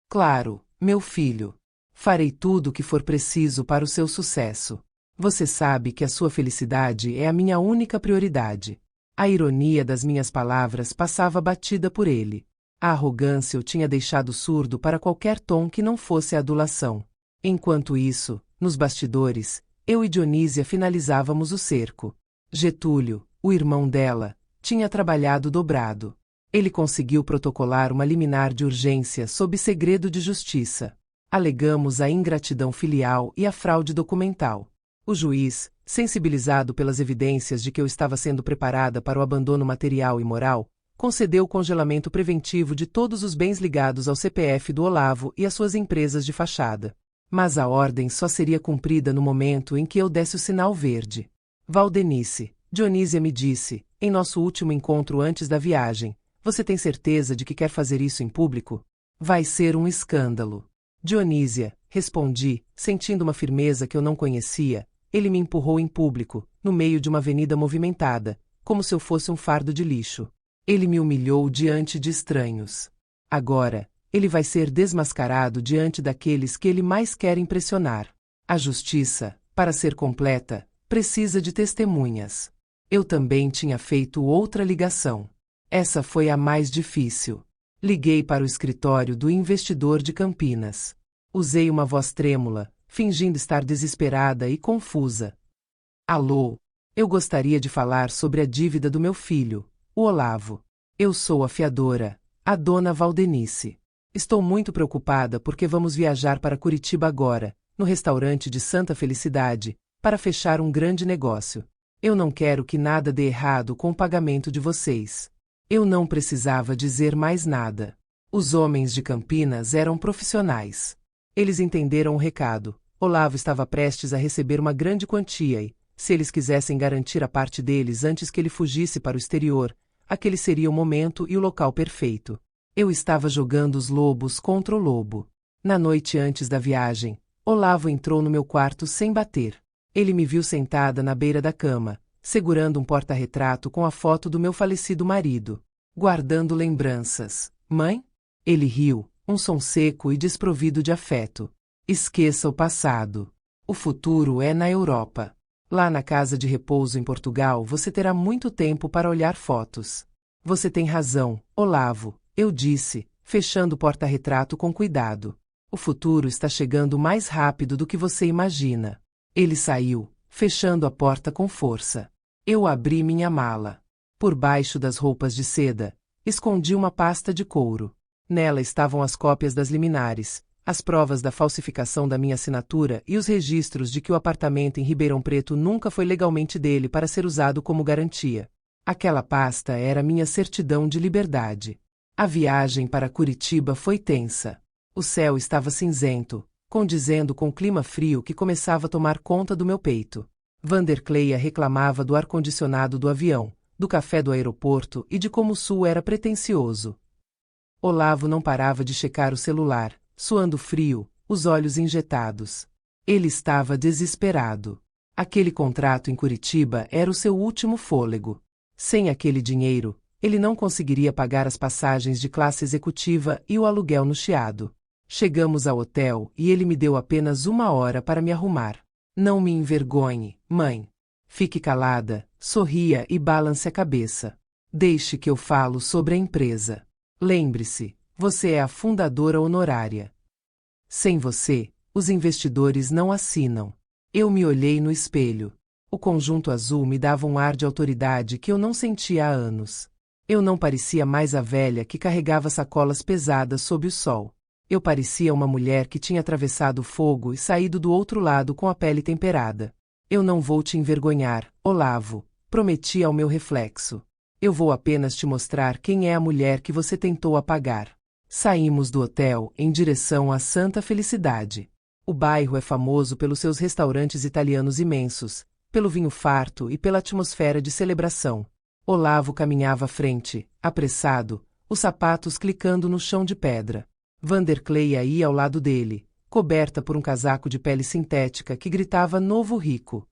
Claro, meu filho. Farei tudo o que for preciso para o seu sucesso. Você sabe que a sua felicidade é a minha única prioridade. A ironia das minhas palavras passava batida por ele. A arrogância o tinha deixado surdo para qualquer tom que não fosse adulação. Enquanto isso, nos bastidores, eu e Dionísia finalizávamos o cerco. Getúlio, o irmão dela, tinha trabalhado dobrado. Ele conseguiu protocolar uma liminar de urgência sob segredo de justiça. Alegamos a ingratidão filial e a fraude documental. O juiz, sensibilizado pelas evidências de que eu estava sendo preparada para o abandono material e moral, concedeu o congelamento preventivo de todos os bens ligados ao CPF do Olavo e às suas empresas de fachada. Mas a ordem só seria cumprida no momento em que eu desse o sinal verde. Valdenice, Dionísia me disse, em nosso último encontro antes da viagem, você tem certeza de que quer fazer isso em público? Vai ser um escândalo. Dionísia, respondi, sentindo uma firmeza que eu não conhecia. Ele me empurrou em público, no meio de uma avenida movimentada, como se eu fosse um fardo de lixo. Ele me humilhou diante de estranhos. Agora, ele vai ser desmascarado diante daqueles que ele mais quer impressionar. A justiça, para ser completa, precisa de testemunhas. Eu também tinha feito outra ligação. Essa foi a mais difícil. Liguei para o escritório do investidor de Campinas. Usei uma voz trêmula, fingindo estar desesperada e confusa. Alô? Eu gostaria de falar sobre a dívida do meu filho, o Olavo. Eu sou a fiadora, a dona Valdenice. Estou muito preocupada porque vamos viajar para Curitiba agora, no restaurante de Santa Felicidade, para fechar um grande negócio. Eu não quero que nada dê errado com o pagamento de vocês. Eu não precisava dizer mais nada. Os homens de Campinas eram profissionais. Eles entenderam o recado. Olavo estava prestes a receber uma grande quantia e, se eles quisessem garantir a parte deles antes que ele fugisse para o exterior, aquele seria o momento e o local perfeito. Eu estava jogando os lobos contra o lobo. Na noite antes da viagem, Olavo entrou no meu quarto sem bater. Ele me viu sentada na beira da cama, segurando um porta-retrato com a foto do meu falecido marido. Guardando lembranças. Mãe? Ele riu, um som seco e desprovido de afeto. Esqueça o passado. O futuro é na Europa. Lá na casa de repouso em Portugal você terá muito tempo para olhar fotos. Você tem razão, Olavo, eu disse, fechando o porta-retrato com cuidado. O futuro está chegando mais rápido do que você imagina. Ele saiu, fechando a porta com força. Eu abri minha mala. Por baixo das roupas de seda, escondi uma pasta de couro. Nela estavam as cópias das liminares, as provas da falsificação da minha assinatura e os registros de que o apartamento em Ribeirão Preto nunca foi legalmente dele para ser usado como garantia. Aquela pasta era minha certidão de liberdade. A viagem para Curitiba foi tensa. O céu estava cinzento, condizendo com o clima frio que começava a tomar conta do meu peito. Vandercleia reclamava do ar-condicionado do avião, do café do aeroporto e de como o sul era pretensioso. Olavo não parava de checar o celular, suando frio, os olhos injetados. Ele estava desesperado. Aquele contrato em Curitiba era o seu último fôlego. Sem aquele dinheiro, ele não conseguiria pagar as passagens de classe executiva e o aluguel no Chiado. Chegamos ao hotel e ele me deu apenas 1 hora para me arrumar. Não me envergonhe, mãe. Fique calada, sorria e balance a cabeça. Deixe que eu falo sobre a empresa. Lembre-se, você é a fundadora honorária. Sem você, os investidores não assinam. Eu me olhei no espelho. O conjunto azul me dava um ar de autoridade que eu não sentia há anos. Eu não parecia mais a velha que carregava sacolas pesadas sob o sol. Eu parecia uma mulher que tinha atravessado o fogo e saído do outro lado com a pele temperada. Eu não vou te envergonhar, Olavo, prometi ao meu reflexo. Eu vou apenas te mostrar quem é a mulher que você tentou apagar. Saímos do hotel em direção à Santa Felicidade. O bairro é famoso pelos seus restaurantes italianos imensos, pelo vinho farto e pela atmosfera de celebração. Olavo caminhava à frente, apressado, os sapatos clicando no chão de pedra. Vandercleia ia ao lado dele, coberta por um casaco de pele sintética que gritava Novo Rico.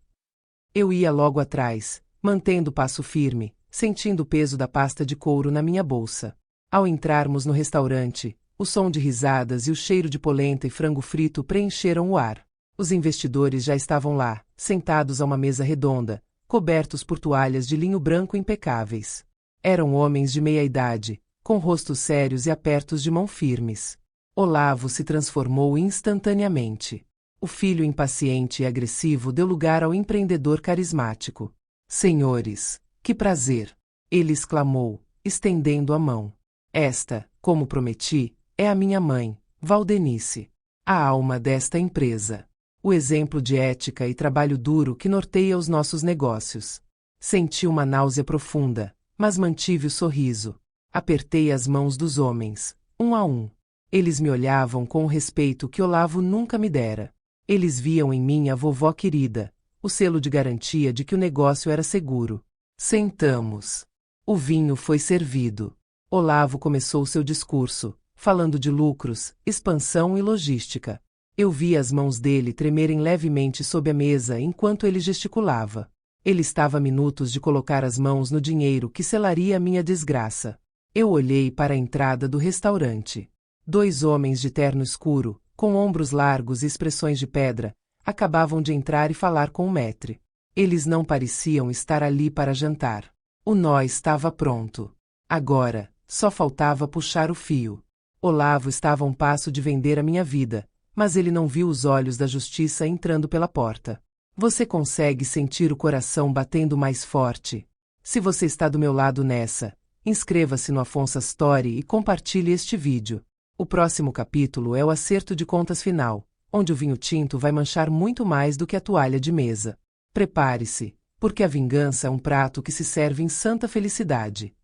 Eu ia logo atrás, mantendo o passo firme, sentindo o peso da pasta de couro na minha bolsa. Ao entrarmos no restaurante, o som de risadas e o cheiro de polenta e frango frito preencheram o ar. Os investidores já estavam lá, sentados a uma mesa redonda, cobertos por toalhas de linho branco impecáveis. Eram homens de meia idade, com rostos sérios e apertos de mão firmes. Olavo se transformou instantaneamente. O filho impaciente e agressivo deu lugar ao empreendedor carismático. Senhores, que prazer! Ele exclamou, estendendo a mão. Esta, como prometi, é a minha mãe, Valdenice. A alma desta empresa. O exemplo de ética e trabalho duro que norteia os nossos negócios. Senti uma náusea profunda, mas mantive o sorriso. Apertei as mãos dos homens, um a um. Eles me olhavam com o respeito que Olavo nunca me dera. Eles viam em mim a vovó querida, o selo de garantia de que o negócio era seguro. Sentamos. O vinho foi servido. Olavo começou seu discurso, falando de lucros, expansão e logística. Eu vi as mãos dele tremerem levemente sob a mesa enquanto ele gesticulava. Ele estava a minutos de colocar as mãos no dinheiro que selaria a minha desgraça. Eu olhei para a entrada do restaurante. 2 homens de terno escuro, com ombros largos e expressões de pedra, acabavam de entrar e falar com o maître. Eles não pareciam estar ali para jantar. O nó estava pronto. Agora, só faltava puxar o fio. Olavo estava a um passo de vender a minha vida, mas ele não viu os olhos da justiça entrando pela porta. Você consegue sentir o coração batendo mais forte? Se você está do meu lado nessa, inscreva-se no Afonso Story e compartilhe este vídeo. O próximo capítulo é o acerto de contas final, onde o vinho tinto vai manchar muito mais do que a toalha de mesa. Prepare-se, porque a vingança é um prato que se serve em santa felicidade.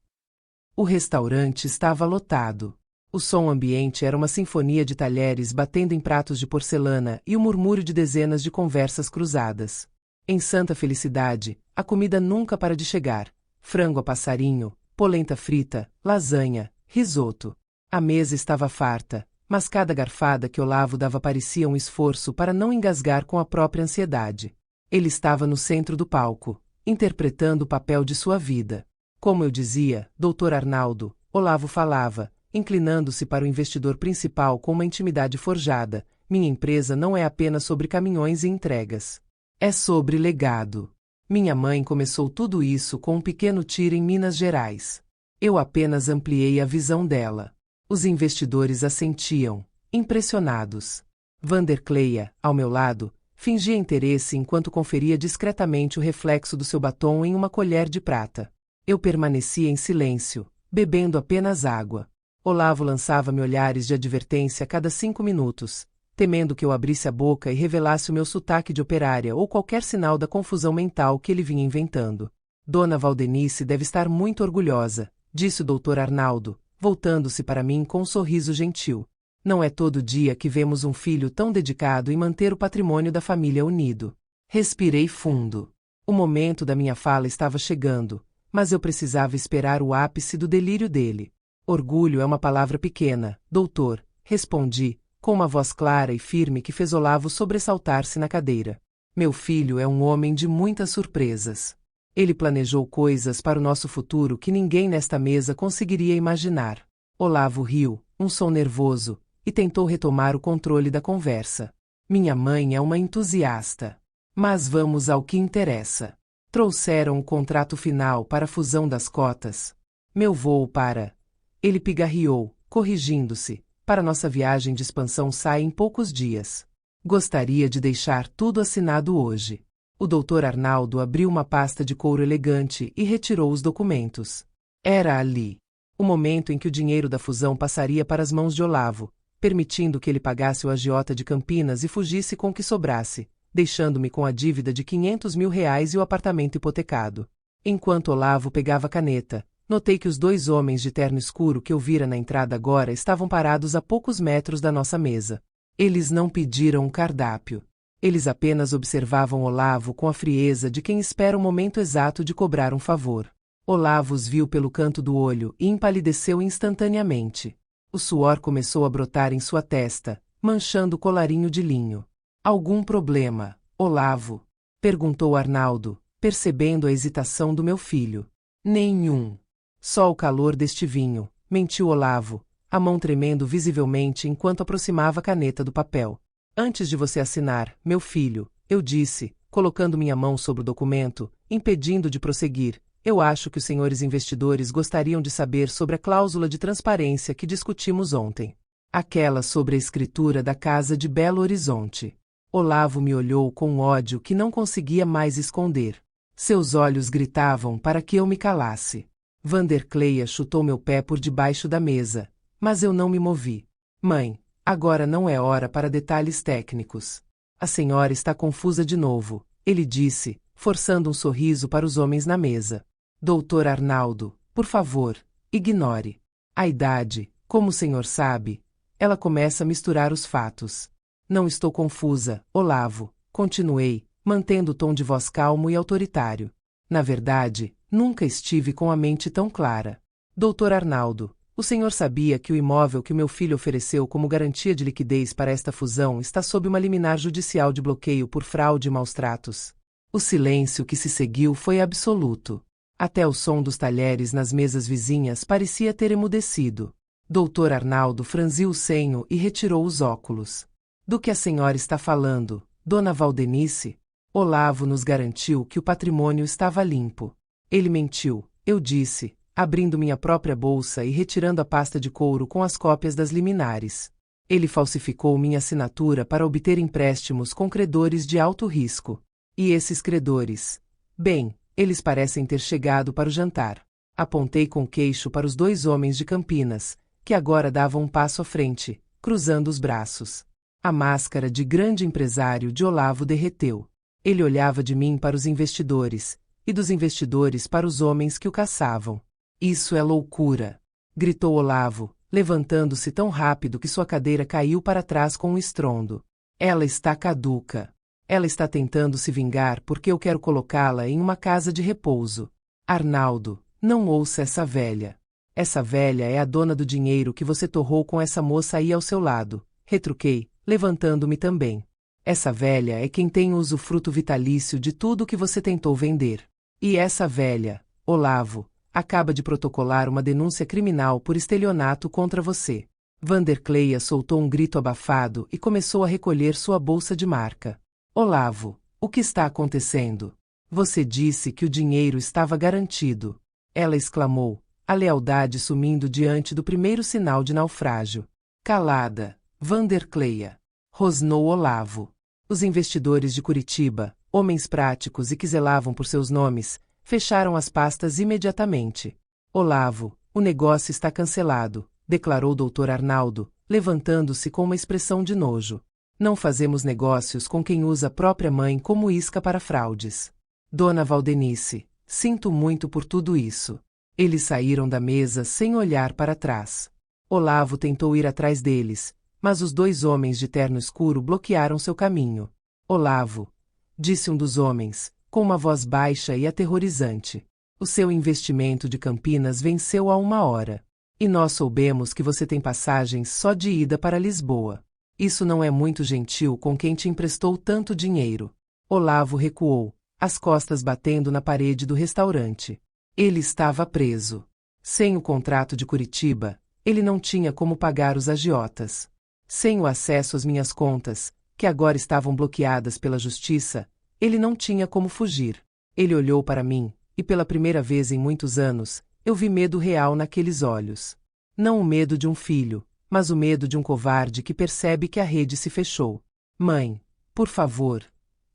O restaurante estava lotado. O som ambiente era uma sinfonia de talheres batendo em pratos de porcelana e o murmúrio de dezenas de conversas cruzadas. Em santa felicidade, a comida nunca para de chegar. Frango a passarinho, polenta frita, lasanha, risoto. A mesa estava farta, mas cada garfada que Olavo dava parecia um esforço para não engasgar com a própria ansiedade. Ele estava no centro do palco, interpretando o papel de sua vida. Como eu dizia, Dr. Arnaldo, Olavo falava, inclinando-se para o investidor principal com uma intimidade forjada, minha empresa não é apenas sobre caminhões e entregas. É sobre legado. Minha mãe começou tudo isso com um pequeno tiro em Minas Gerais. Eu apenas ampliei a visão dela. Os investidores assentiam, impressionados. Vandercleia, ao meu lado, fingia interesse enquanto conferia discretamente o reflexo do seu batom em uma colher de prata. Eu permanecia em silêncio, bebendo apenas água. Olavo lançava-me olhares de advertência a cada 5 minutos, temendo que eu abrisse a boca e revelasse o meu sotaque de operária ou qualquer sinal da confusão mental que ele vinha inventando. Dona Valdenice deve estar muito orgulhosa, disse o Dr. Arnaldo, voltando-se para mim com um sorriso gentil. Não é todo dia que vemos um filho tão dedicado em manter o patrimônio da família unido. Respirei fundo. O momento da minha fala estava chegando, mas eu precisava esperar o ápice do delírio dele. Orgulho é uma palavra pequena, doutor, respondi, com uma voz clara e firme que fez Olavo sobressaltar-se na cadeira. Meu filho é um homem de muitas surpresas. Ele planejou coisas para o nosso futuro que ninguém nesta mesa conseguiria imaginar. Olavo riu, um som nervoso, e tentou retomar o controle da conversa. Minha mãe é uma entusiasta. Mas vamos ao que interessa. Trouxeram o contrato final para a fusão das cotas. Meu voo para... Ele pigarreou, corrigindo-se. Para nossa viagem de expansão sai em poucos dias. Gostaria de deixar tudo assinado hoje. O Dr. Arnaldo abriu uma pasta de couro elegante e retirou os documentos. Era ali. O momento em que o dinheiro da fusão passaria para as mãos de Olavo, permitindo que ele pagasse o agiota de Campinas e fugisse com o que sobrasse, deixando-me com a dívida de R$ 500 mil e o apartamento hipotecado. Enquanto Olavo pegava a caneta, Notei que os 2 homens de terno escuro que eu vira na entrada agora estavam parados a poucos metros da nossa mesa. Eles não pediram um cardápio. Eles apenas observavam Olavo com a frieza de quem espera o momento exato de cobrar um favor. Olavo os viu pelo canto do olho e empalideceu instantaneamente. O suor começou a brotar em sua testa, manchando o colarinho de linho. Algum problema, Olavo? Perguntou Arnaldo, percebendo a hesitação do meu filho. Nenhum. Só o calor deste vinho, mentiu Olavo, a mão tremendo visivelmente enquanto aproximava a caneta do papel. Antes de você assinar, meu filho, eu disse, colocando minha mão sobre o documento, impedindo de prosseguir, eu acho que os senhores investidores gostariam de saber sobre a cláusula de transparência que discutimos ontem. Aquela sobre a escritura da Casa de Belo Horizonte. Olavo me olhou com um ódio que não conseguia mais esconder. Seus olhos gritavam para que eu me calasse. Vandercleia chutou meu pé por debaixo da mesa, mas eu não me movi. Mãe, agora não é hora para detalhes técnicos. A senhora está confusa de novo, ele disse, forçando um sorriso para os homens na mesa. Doutor Arnaldo, por favor, ignore. A idade, como o senhor sabe, ela começa a misturar os fatos. Não estou confusa, Olavo, continuei, mantendo o tom de voz calmo e autoritário. Na verdade, nunca estive com a mente tão clara. Doutor Arnaldo, o senhor sabia que o imóvel que meu filho ofereceu como garantia de liquidez para esta fusão está sob uma liminar judicial de bloqueio por fraude e maus-tratos? O silêncio que se seguiu foi absoluto. Até o som dos talheres nas mesas vizinhas parecia ter emudecido. Doutor Arnaldo franziu o senho e retirou os óculos. Do que a senhora está falando, dona Valdenice? Olavo nos garantiu que o patrimônio estava limpo. Ele mentiu, eu disse, abrindo minha própria bolsa e retirando a pasta de couro com as cópias das liminares. Ele falsificou minha assinatura para obter empréstimos com credores de alto risco. E esses credores? Bem, eles parecem ter chegado para o jantar. Apontei com o queixo para os 2 homens de Campinas, que agora davam um passo à frente, cruzando os braços. A máscara de grande empresário de Olavo derreteu. Ele olhava de mim para os investidores, e dos investidores para os homens que o caçavam. Isso é loucura! Gritou Olavo, levantando-se tão rápido que sua cadeira caiu para trás com um estrondo. Ela está caduca. Ela está tentando se vingar porque eu quero colocá-la em uma casa de repouso. Arnaldo, não ouça essa velha. Essa velha é a dona do dinheiro que você torrou com essa moça aí ao seu lado, retruquei, levantando-me também. Essa velha é quem tem o usufruto vitalício de tudo que você tentou vender. E essa velha, Olavo, acaba de protocolar uma denúncia criminal por estelionato contra você. Vandercleia soltou um grito abafado e começou a recolher sua bolsa de marca. Olavo, o que está acontecendo? Você disse que o dinheiro estava garantido. Ela exclamou, a lealdade sumindo diante do primeiro sinal de naufrágio. Calada, Vandercleia. Rosnou Olavo. Os investidores de Curitiba, homens práticos e que zelavam por seus nomes, fecharam as pastas imediatamente. Olavo, o negócio está cancelado, declarou Dr. Arnaldo, levantando-se com uma expressão de nojo. Não fazemos negócios com quem usa a própria mãe como isca para fraudes. Dona Valdenice, sinto muito por tudo isso. Eles saíram da mesa sem olhar para trás. Olavo tentou ir atrás deles, mas os 2 homens de terno escuro bloquearam seu caminho. Olavo, disse um dos homens, com uma voz baixa e aterrorizante. O seu investimento de Campinas venceu há 1 hora. E nós soubemos que você tem passagens só de ida para Lisboa. Isso não é muito gentil com quem te emprestou tanto dinheiro. Olavo recuou, as costas batendo na parede do restaurante. Ele estava preso. Sem o contrato de Curitiba, ele não tinha como pagar os agiotas. Sem o acesso às minhas contas, que agora estavam bloqueadas pela justiça, ele não tinha como fugir. Ele olhou para mim, e pela primeira vez em muitos anos, eu vi medo real naqueles olhos. Não o medo de um filho, mas o medo de um covarde que percebe que a rede se fechou. Mãe, por favor.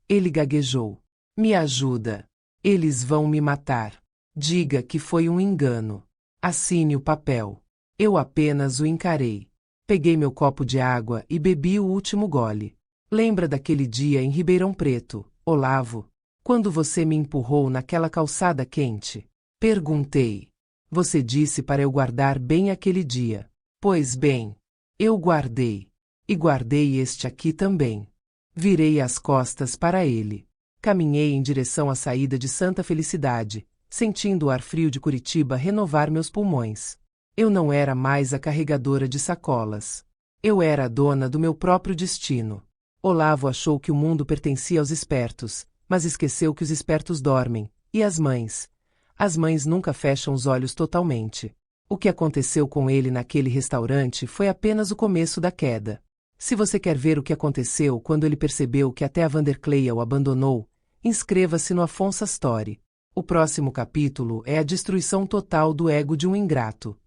Ele gaguejou. Me ajuda. Eles vão me matar. Diga que foi um engano. Assine o papel. Eu apenas o encarei. Peguei meu copo de água e bebi o último gole. Lembra daquele dia em Ribeirão Preto, Olavo? Quando você me empurrou naquela calçada quente? Perguntei. Você disse para eu guardar bem aquele dia. Pois bem, eu guardei. E guardei este aqui também. Virei as costas para ele. Caminhei em direção à saída de Santa Felicidade, sentindo o ar frio de Curitiba renovar meus pulmões. Eu não era mais a carregadora de sacolas. Eu era a dona do meu próprio destino. Olavo achou que o mundo pertencia aos espertos, mas esqueceu que os espertos dormem, e as mães? As mães nunca fecham os olhos totalmente. O que aconteceu com ele naquele restaurante foi apenas o começo da queda. Se você quer ver o que aconteceu quando ele percebeu que até a Vandercleia o abandonou, inscreva-se no Afonso Story. O próximo capítulo é a destruição total do ego de um ingrato.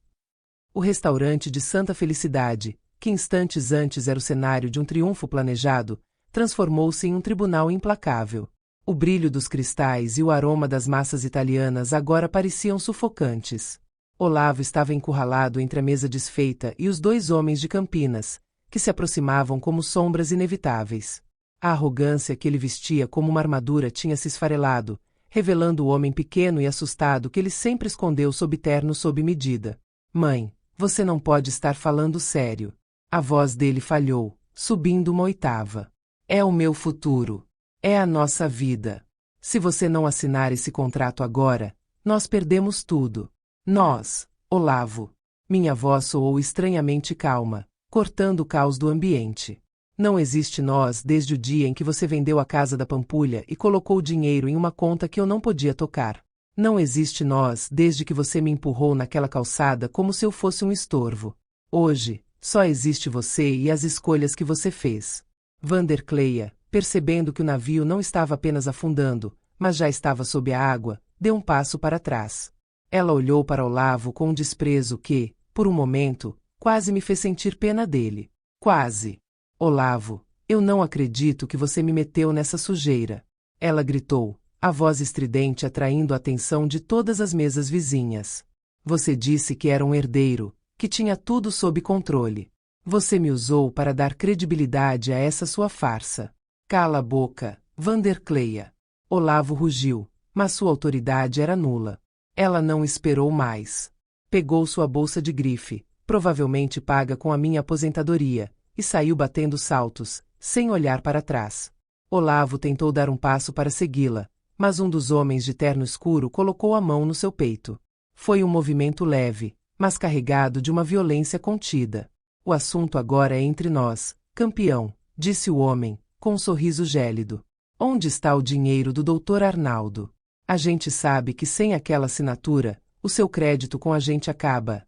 O restaurante de Santa Felicidade, que instantes antes era o cenário de um triunfo planejado, transformou-se em um tribunal implacável. O brilho dos cristais e o aroma das massas italianas agora pareciam sufocantes. Olavo estava encurralado entre a mesa desfeita e os dois homens de Campinas, que se aproximavam como sombras inevitáveis. A arrogância que ele vestia como uma armadura tinha se esfarelado, revelando o homem pequeno e assustado que ele sempre escondeu sob terno sob medida. Mãe, você não pode estar falando sério. A voz dele falhou, subindo uma oitava. É o meu futuro. É a nossa vida. Se você não assinar esse contrato agora, nós perdemos tudo. Nós, Olavo. Minha voz soou estranhamente calma, cortando o caos do ambiente. Não existe nós desde o dia em que você vendeu a casa da Pampulha e colocou o dinheiro em uma conta que eu não podia tocar. Não existe nós desde que você me empurrou naquela calçada como se eu fosse um estorvo. Hoje, só existe você e as escolhas que você fez. Vandercleia, percebendo que o navio não estava apenas afundando, mas já estava sob a água, deu um passo para trás. Ela olhou para Olavo com um desprezo que, por um momento, quase me fez sentir pena dele. Quase. Olavo, eu não acredito que você me meteu nessa sujeira. Ela gritou, a voz estridente atraindo a atenção de todas as mesas vizinhas. Você disse que era um herdeiro, que tinha tudo sob controle. Você me usou para dar credibilidade a essa sua farsa. Cala a boca, Vandercleia. Olavo rugiu, mas sua autoridade era nula. Ela não esperou mais. Pegou sua bolsa de grife, provavelmente paga com a minha aposentadoria, e saiu batendo saltos, sem olhar para trás. Olavo tentou dar um passo para segui-la, mas um dos homens de terno escuro colocou a mão no seu peito. Foi um movimento leve, mas carregado de uma violência contida. O assunto agora é entre nós, campeão, disse o homem, com um sorriso gélido. Onde está o dinheiro do Dr. Arnaldo? A gente sabe que sem aquela assinatura, o seu crédito com a gente acaba.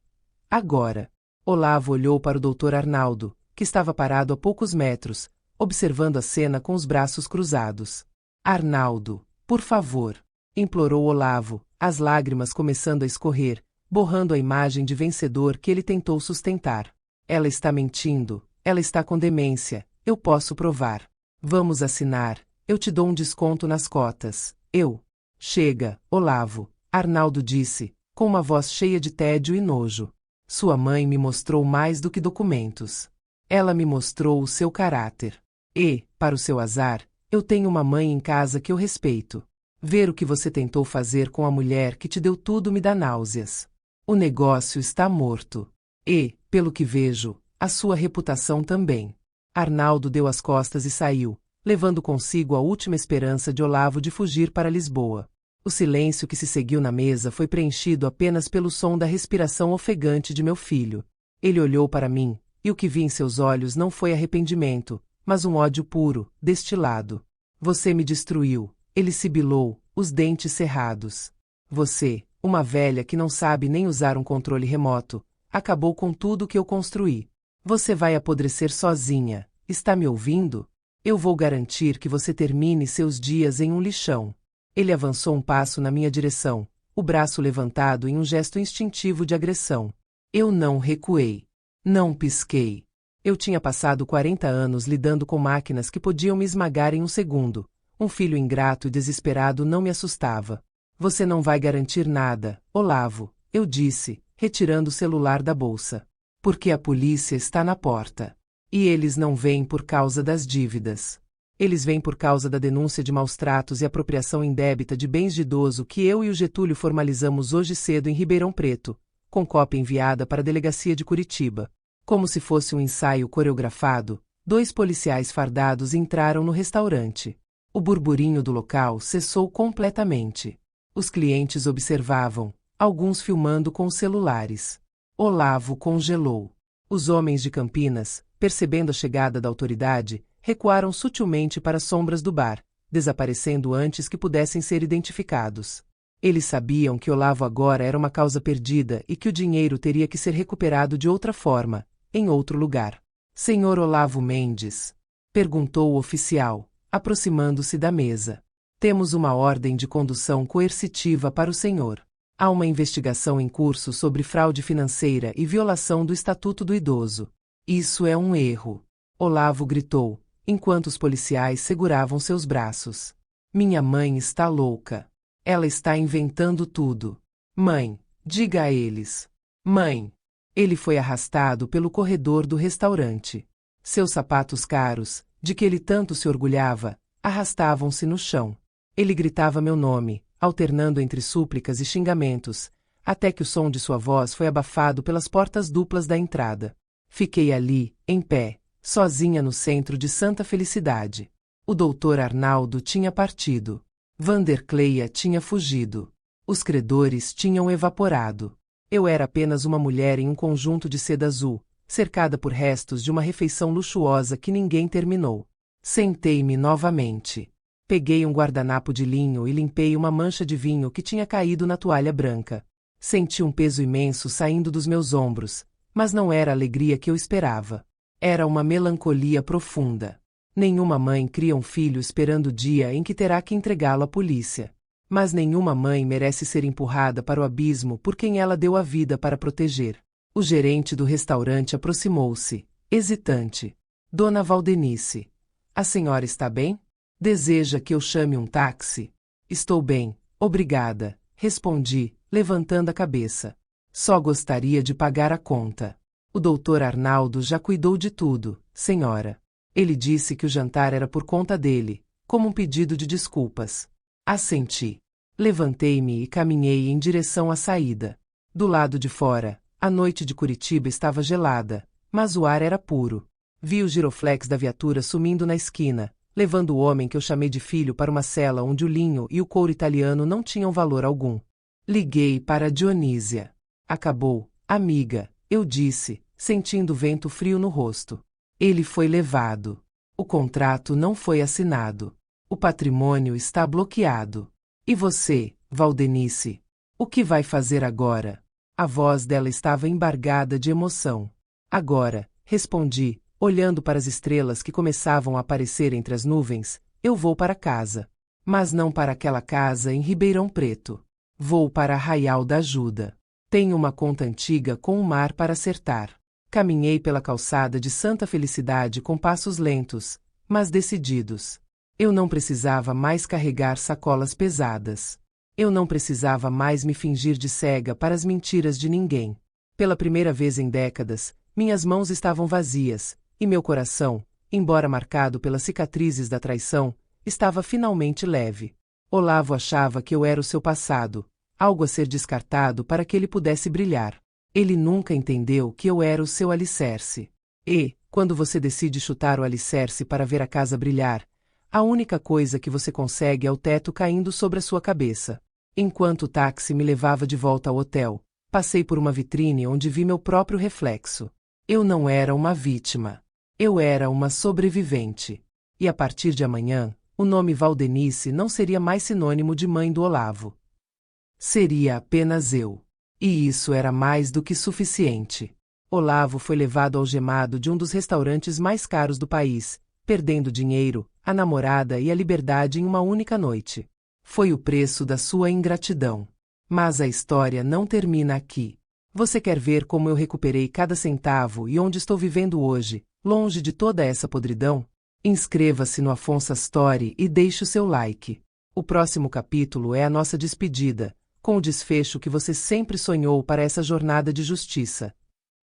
Agora. Olavo olhou para o Dr. Arnaldo, que estava parado a poucos metros, observando a cena com os braços cruzados. Arnaldo, por favor, implorou Olavo, as lágrimas começando a escorrer, borrando a imagem de vencedor que ele tentou sustentar. Ela está mentindo, ela está com demência, eu posso provar. Vamos assinar, eu te dou um desconto nas cotas, eu. Chega, Olavo, Arnaldo disse, com uma voz cheia de tédio e nojo. Sua mãe me mostrou mais do que documentos. Ela me mostrou o seu caráter. E, para o seu azar, eu tenho uma mãe em casa que eu respeito. Ver o que você tentou fazer com a mulher que te deu tudo me dá náuseas. O negócio está morto. E, pelo que vejo, a sua reputação também. Arnaldo deu as costas e saiu, levando consigo a última esperança de Olavo de fugir para Lisboa. O silêncio que se seguiu na mesa foi preenchido apenas pelo som da respiração ofegante de meu filho. Ele olhou para mim, e o que vi em seus olhos não foi arrependimento, mas um ódio puro, destilado. Você me destruiu, ele sibilou, os dentes cerrados. Você, uma velha que não sabe nem usar um controle remoto, acabou com tudo que eu construí. Você vai apodrecer sozinha, está me ouvindo? Eu vou garantir que você termine seus dias em um lixão. Ele avançou um passo na minha direção, o braço levantado em um gesto instintivo de agressão. Eu não recuei. Não pisquei. Eu tinha passado 40 anos lidando com máquinas que podiam me esmagar em um segundo. Um filho ingrato e desesperado não me assustava. Você não vai garantir nada, Olavo, eu disse, retirando o celular da bolsa. Porque a polícia está na porta. E eles não vêm por causa das dívidas. Eles vêm por causa da denúncia de maus-tratos e apropriação indébita de bens de idoso que eu e o Getúlio formalizamos hoje cedo em Ribeirão Preto, com cópia enviada para a delegacia de Curitiba. Como se fosse um ensaio coreografado, 2 policiais fardados entraram no restaurante. O burburinho do local cessou completamente. Os clientes observavam, alguns filmando com os celulares. Olavo congelou. Os homens de Campinas, percebendo a chegada da autoridade, recuaram sutilmente para as sombras do bar, desaparecendo antes que pudessem ser identificados. Eles sabiam que Olavo agora era uma causa perdida e que o dinheiro teria que ser recuperado de outra forma, em outro lugar. Senhor Olavo Mendes? Perguntou o oficial, aproximando-se da mesa. Temos uma ordem de condução coercitiva para o senhor. Há uma investigação em curso sobre fraude financeira e violação do Estatuto do Idoso. Isso é um erro. Olavo gritou, enquanto os policiais seguravam seus braços. Minha mãe está louca. Ela está inventando tudo. Mãe, diga a eles. Mãe! Ele foi arrastado pelo corredor do restaurante. Seus sapatos caros, de que ele tanto se orgulhava, arrastavam-se no chão. Ele gritava meu nome, alternando entre súplicas e xingamentos, até que o som de sua voz foi abafado pelas portas duplas da entrada. Fiquei ali, em pé, sozinha no centro de Santa Felicidade. O doutor Arnaldo tinha partido. Vandercleia tinha fugido. Os credores tinham evaporado. Eu era apenas uma mulher em um conjunto de seda azul, cercada por restos de uma refeição luxuosa que ninguém terminou. Sentei-me novamente. Peguei um guardanapo de linho e limpei uma mancha de vinho que tinha caído na toalha branca. Senti um peso imenso saindo dos meus ombros, mas não era a alegria que eu esperava. Era uma melancolia profunda. Nenhuma mãe cria um filho esperando o dia em que terá que entregá-lo à polícia. Mas nenhuma mãe merece ser empurrada para o abismo por quem ela deu a vida para proteger. O gerente do restaurante aproximou-se, hesitante. Dona Valdenice, a senhora está bem? Deseja que eu chame um táxi? Estou bem, obrigada, respondi, levantando a cabeça. Só gostaria de pagar a conta. O doutor Arnaldo já cuidou de tudo, senhora. Ele disse que o jantar era por conta dele, como um pedido de desculpas. Assenti. Levantei-me e caminhei em direção à saída. Do lado de fora, a noite de Curitiba estava gelada, mas o ar era puro. Vi o giroflex da viatura sumindo na esquina, levando o homem que eu chamei de filho para uma cela onde o linho e o couro italiano não tinham valor algum. Liguei para Dionísia. Acabou, amiga, eu disse, sentindo vento frio no rosto. Ele foi levado. O contrato não foi assinado. O patrimônio está bloqueado. E você, Valdenice? O que vai fazer agora? A voz dela estava embargada de emoção. Agora, respondi, olhando para as estrelas que começavam a aparecer entre as nuvens, eu vou para casa. Mas não para aquela casa em Ribeirão Preto. Vou para Arraial da Ajuda. Tenho uma conta antiga com o mar para acertar. Caminhei pela calçada de Santa Felicidade com passos lentos, mas decididos. Eu não precisava mais carregar sacolas pesadas. Eu não precisava mais me fingir de cega para as mentiras de ninguém. Pela primeira vez em décadas, minhas mãos estavam vazias, e meu coração, embora marcado pelas cicatrizes da traição, estava finalmente leve. Olavo achava que eu era o seu passado, algo a ser descartado para que ele pudesse brilhar. Ele nunca entendeu que eu era o seu alicerce. E, quando você decide chutar o alicerce para ver a casa brilhar, a única coisa que você consegue é o teto caindo sobre a sua cabeça. Enquanto o táxi me levava de volta ao hotel, passei por uma vitrine onde vi meu próprio reflexo. Eu não era uma vítima. Eu era uma sobrevivente. E a partir de amanhã, o nome Valdenice não seria mais sinônimo de mãe do Olavo. Seria apenas eu. E isso era mais do que suficiente. Olavo foi levado algemado de um dos restaurantes mais caros do país, perdendo dinheiro, a namorada e a liberdade em uma única noite. Foi o preço da sua ingratidão. Mas a história não termina aqui. Você quer ver como eu recuperei cada centavo e onde estou vivendo hoje, longe de toda essa podridão? Inscreva-se no Afonso Story e deixe o seu like. O próximo capítulo é a nossa despedida, com o desfecho que você sempre sonhou para essa jornada de justiça.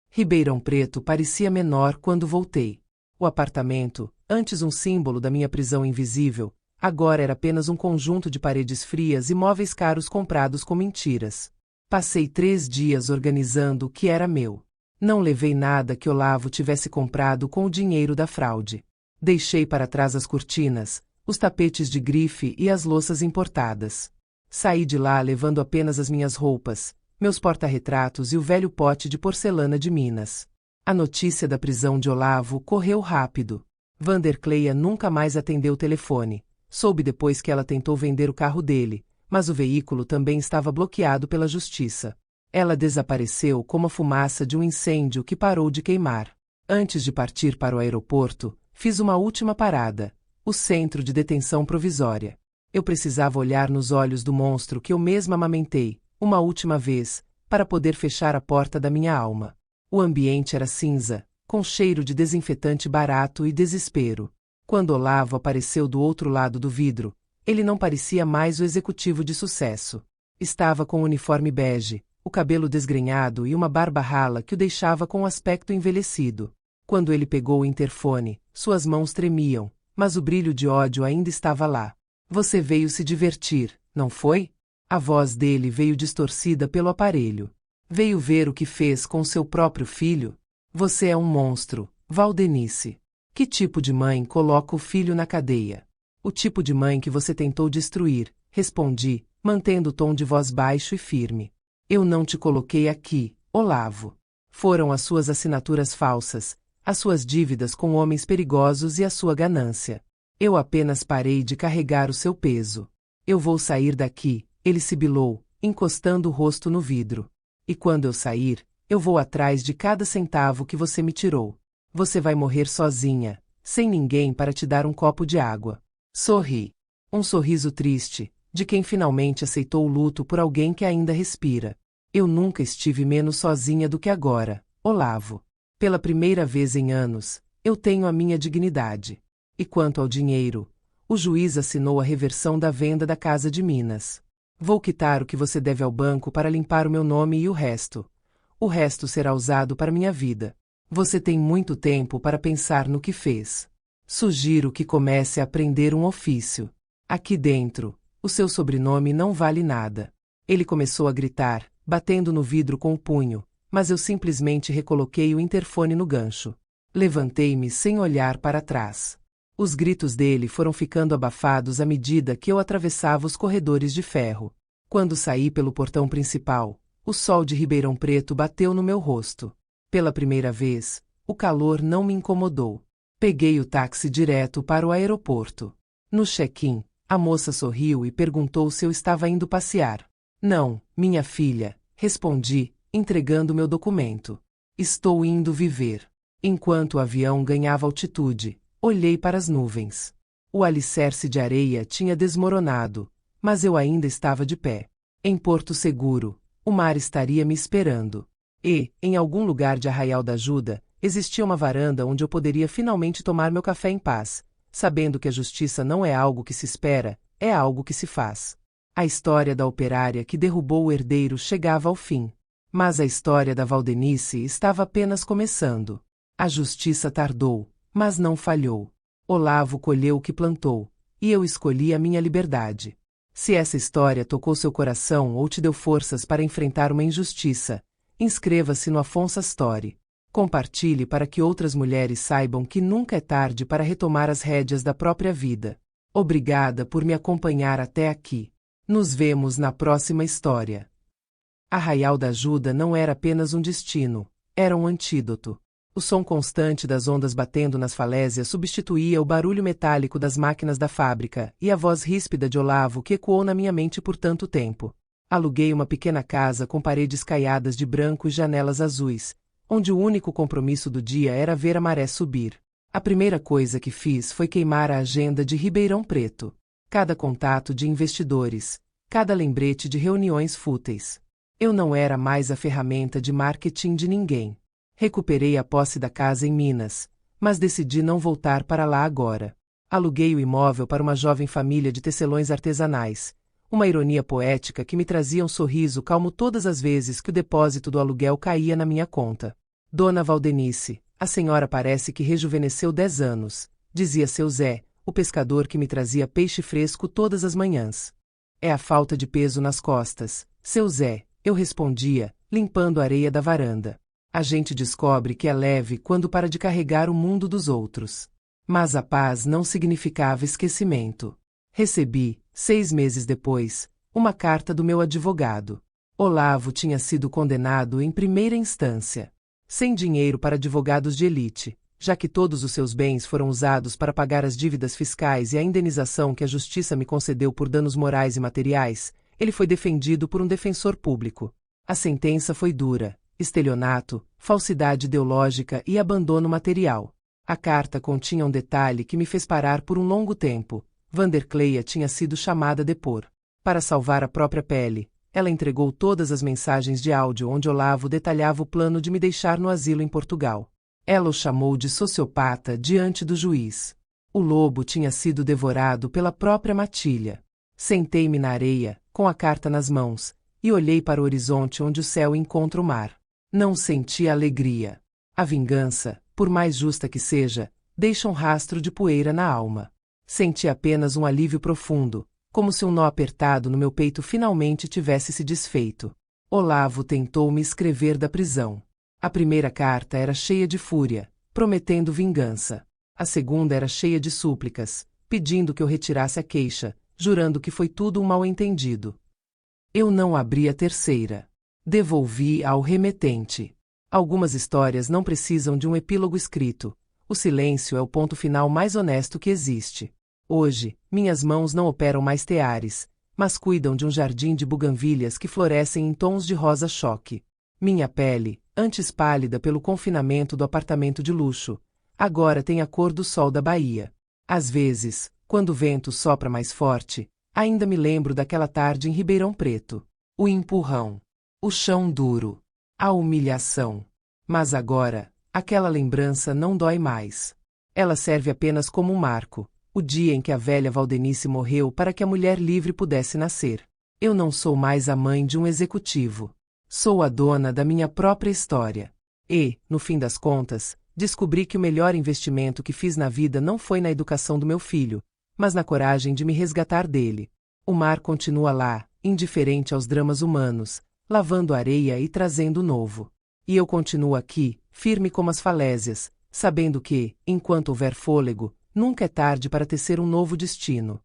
Ribeirão Preto parecia menor quando voltei. O apartamento, Antes um símbolo da minha prisão invisível, agora era apenas um conjunto de paredes frias e móveis caros comprados com mentiras. Passei 3 dias organizando o que era meu. Não levei nada que Olavo tivesse comprado com o dinheiro da fraude. Deixei para trás as cortinas, os tapetes de grife e as louças importadas. Saí de lá levando apenas as minhas roupas, meus porta-retratos e o velho pote de porcelana de Minas. A notícia da prisão de Olavo correu rápido. Vandercleia nunca mais atendeu o telefone. Soube depois que ela tentou vender o carro dele, mas o veículo também estava bloqueado pela justiça. Ela desapareceu como a fumaça de um incêndio que parou de queimar. Antes de partir para o aeroporto, fiz uma última parada, o centro de detenção provisória. Eu precisava olhar nos olhos do monstro que eu mesma amamentei, uma última vez, para poder fechar a porta da minha alma. O ambiente era cinza, com cheiro de desinfetante barato e desespero. Quando Olavo apareceu do outro lado do vidro, ele não parecia mais o executivo de sucesso. Estava com um uniforme bege, o cabelo desgrenhado e uma barba rala que o deixava com um aspecto envelhecido. Quando ele pegou o interfone, suas mãos tremiam, mas o brilho de ódio ainda estava lá. Você veio se divertir, não foi? A voz dele veio distorcida pelo aparelho. Veio ver o que fez com seu próprio filho? Você é um monstro, Valdenice. Que tipo de mãe coloca o filho na cadeia? O tipo de mãe que você tentou destruir, respondi, mantendo o tom de voz baixo e firme. Eu não te coloquei aqui, Olavo. Foram as suas assinaturas falsas, as suas dívidas com homens perigosos e a sua ganância. Eu apenas parei de carregar o seu peso. Eu vou sair daqui, ele sibilou, encostando o rosto no vidro. E quando eu sair, eu vou atrás de cada centavo que você me tirou. Você vai morrer sozinha, sem ninguém para te dar um copo de água. Sorri. Um sorriso triste, de quem finalmente aceitou o luto por alguém que ainda respira. Eu nunca estive menos sozinha do que agora, Olavo. Pela primeira vez em anos, eu tenho a minha dignidade. E quanto ao dinheiro, o juiz assinou a reversão da venda da casa de Minas. Vou quitar o que você deve ao banco para limpar o meu nome e o resto. O resto será usado para minha vida. Você tem muito tempo para pensar no que fez. Sugiro que comece a aprender um ofício. Aqui dentro, o seu sobrenome não vale nada. Ele começou a gritar, batendo no vidro com o punho, mas eu simplesmente recoloquei o interfone no gancho. Levantei-me sem olhar para trás. Os gritos dele foram ficando abafados à medida que eu atravessava os corredores de ferro. Quando saí pelo portão principal, o sol de Ribeirão Preto bateu no meu rosto. Pela primeira vez, o calor não me incomodou. Peguei o táxi direto para o aeroporto. No check-in, a moça sorriu e perguntou se eu estava indo passear. Não, minha filha, respondi, entregando meu documento. Estou indo viver. Enquanto o avião ganhava altitude, olhei para as nuvens. O alicerce de areia tinha desmoronado, mas eu ainda estava de pé. Em Porto Seguro, o mar estaria me esperando. E, em algum lugar de Arraial da Ajuda, existia uma varanda onde eu poderia finalmente tomar meu café em paz, sabendo que a justiça não é algo que se espera, é algo que se faz. A história da operária que derrubou o herdeiro chegava ao fim. Mas a história da Valdenice estava apenas começando. A justiça tardou, mas não falhou. Olavo colheu o que plantou, e eu escolhi a minha liberdade. Se essa história tocou seu coração ou te deu forças para enfrentar uma injustiça, inscreva-se no Afonso Story. Compartilhe para que outras mulheres saibam que nunca é tarde para retomar as rédeas da própria vida. Obrigada por me acompanhar até aqui. Nos vemos na próxima história. Arraial da Ajuda não era apenas um destino, era um antídoto. O som constante das ondas batendo nas falésias substituía o barulho metálico das máquinas da fábrica e a voz ríspida de Olavo que ecoou na minha mente por tanto tempo. Aluguei uma pequena casa com paredes caiadas de branco e janelas azuis, onde o único compromisso do dia era ver a maré subir. A primeira coisa que fiz foi queimar a agenda de Ribeirão Preto. Cada contato de investidores, cada lembrete de reuniões fúteis. Eu não era mais a ferramenta de marketing de ninguém. Recuperei a posse da casa em Minas, mas decidi não voltar para lá agora. Aluguei o imóvel para uma jovem família de tecelões artesanais, uma ironia poética que me trazia um sorriso calmo todas as vezes que o depósito do aluguel caía na minha conta. Dona Valdenice, a senhora parece que rejuvenesceu 10 anos, dizia seu Zé, o pescador que me trazia peixe fresco todas as manhãs. É a falta de peso nas costas, seu Zé, eu respondia, limpando a areia da varanda. A gente descobre que é leve quando para de carregar o mundo dos outros. Mas a paz não significava esquecimento. Recebi, 6 meses depois, uma carta do meu advogado. Olavo tinha sido condenado em primeira instância. Sem dinheiro para advogados de elite, já que todos os seus bens foram usados para pagar as dívidas fiscais e a indenização que a justiça me concedeu por danos morais e materiais, ele foi defendido por um defensor público. A sentença foi dura: estelionato, falsidade ideológica e abandono material. A carta continha um detalhe que me fez parar por um longo tempo. Vandercleia tinha sido chamada a depor. Para salvar a própria pele, ela entregou todas as mensagens de áudio onde Olavo detalhava o plano de me deixar no asilo em Portugal. Ela o chamou de sociopata diante do juiz. O lobo tinha sido devorado pela própria matilha. Sentei-me na areia, com a carta nas mãos, e olhei para o horizonte onde o céu encontra o mar. Não senti alegria. A vingança, por mais justa que seja, deixa um rastro de poeira na alma. Senti apenas um alívio profundo, como se um nó apertado no meu peito finalmente tivesse se desfeito. Olavo tentou me escrever da prisão. A primeira carta era cheia de fúria, prometendo vingança. A segunda era cheia de súplicas, pedindo que eu retirasse a queixa, jurando que foi tudo um mal-entendido. Eu não abri a terceira. Devolvi ao remetente. Algumas histórias não precisam de um epílogo escrito. O silêncio é o ponto final mais honesto que existe. Hoje, minhas mãos não operam mais teares, mas cuidam de um jardim de buganvílias que florescem em tons de rosa-choque. Minha pele, antes pálida pelo confinamento do apartamento de luxo, agora tem a cor do sol da Bahia. Às vezes, quando o vento sopra mais forte, ainda me lembro daquela tarde em Ribeirão Preto. O empurrão, o chão duro, a humilhação. Mas agora, aquela lembrança não dói mais. Ela serve apenas como um marco, o dia em que a velha Valdenice morreu para que a mulher livre pudesse nascer. Eu não sou mais a mãe de um executivo. Sou a dona da minha própria história. E, no fim das contas, descobri que o melhor investimento que fiz na vida não foi na educação do meu filho, mas na coragem de me resgatar dele. O mar continua lá, indiferente aos dramas humanos, lavando areia e trazendo novo. E eu continuo aqui, firme como as falésias, sabendo que, enquanto houver fôlego, nunca é tarde para tecer um novo destino.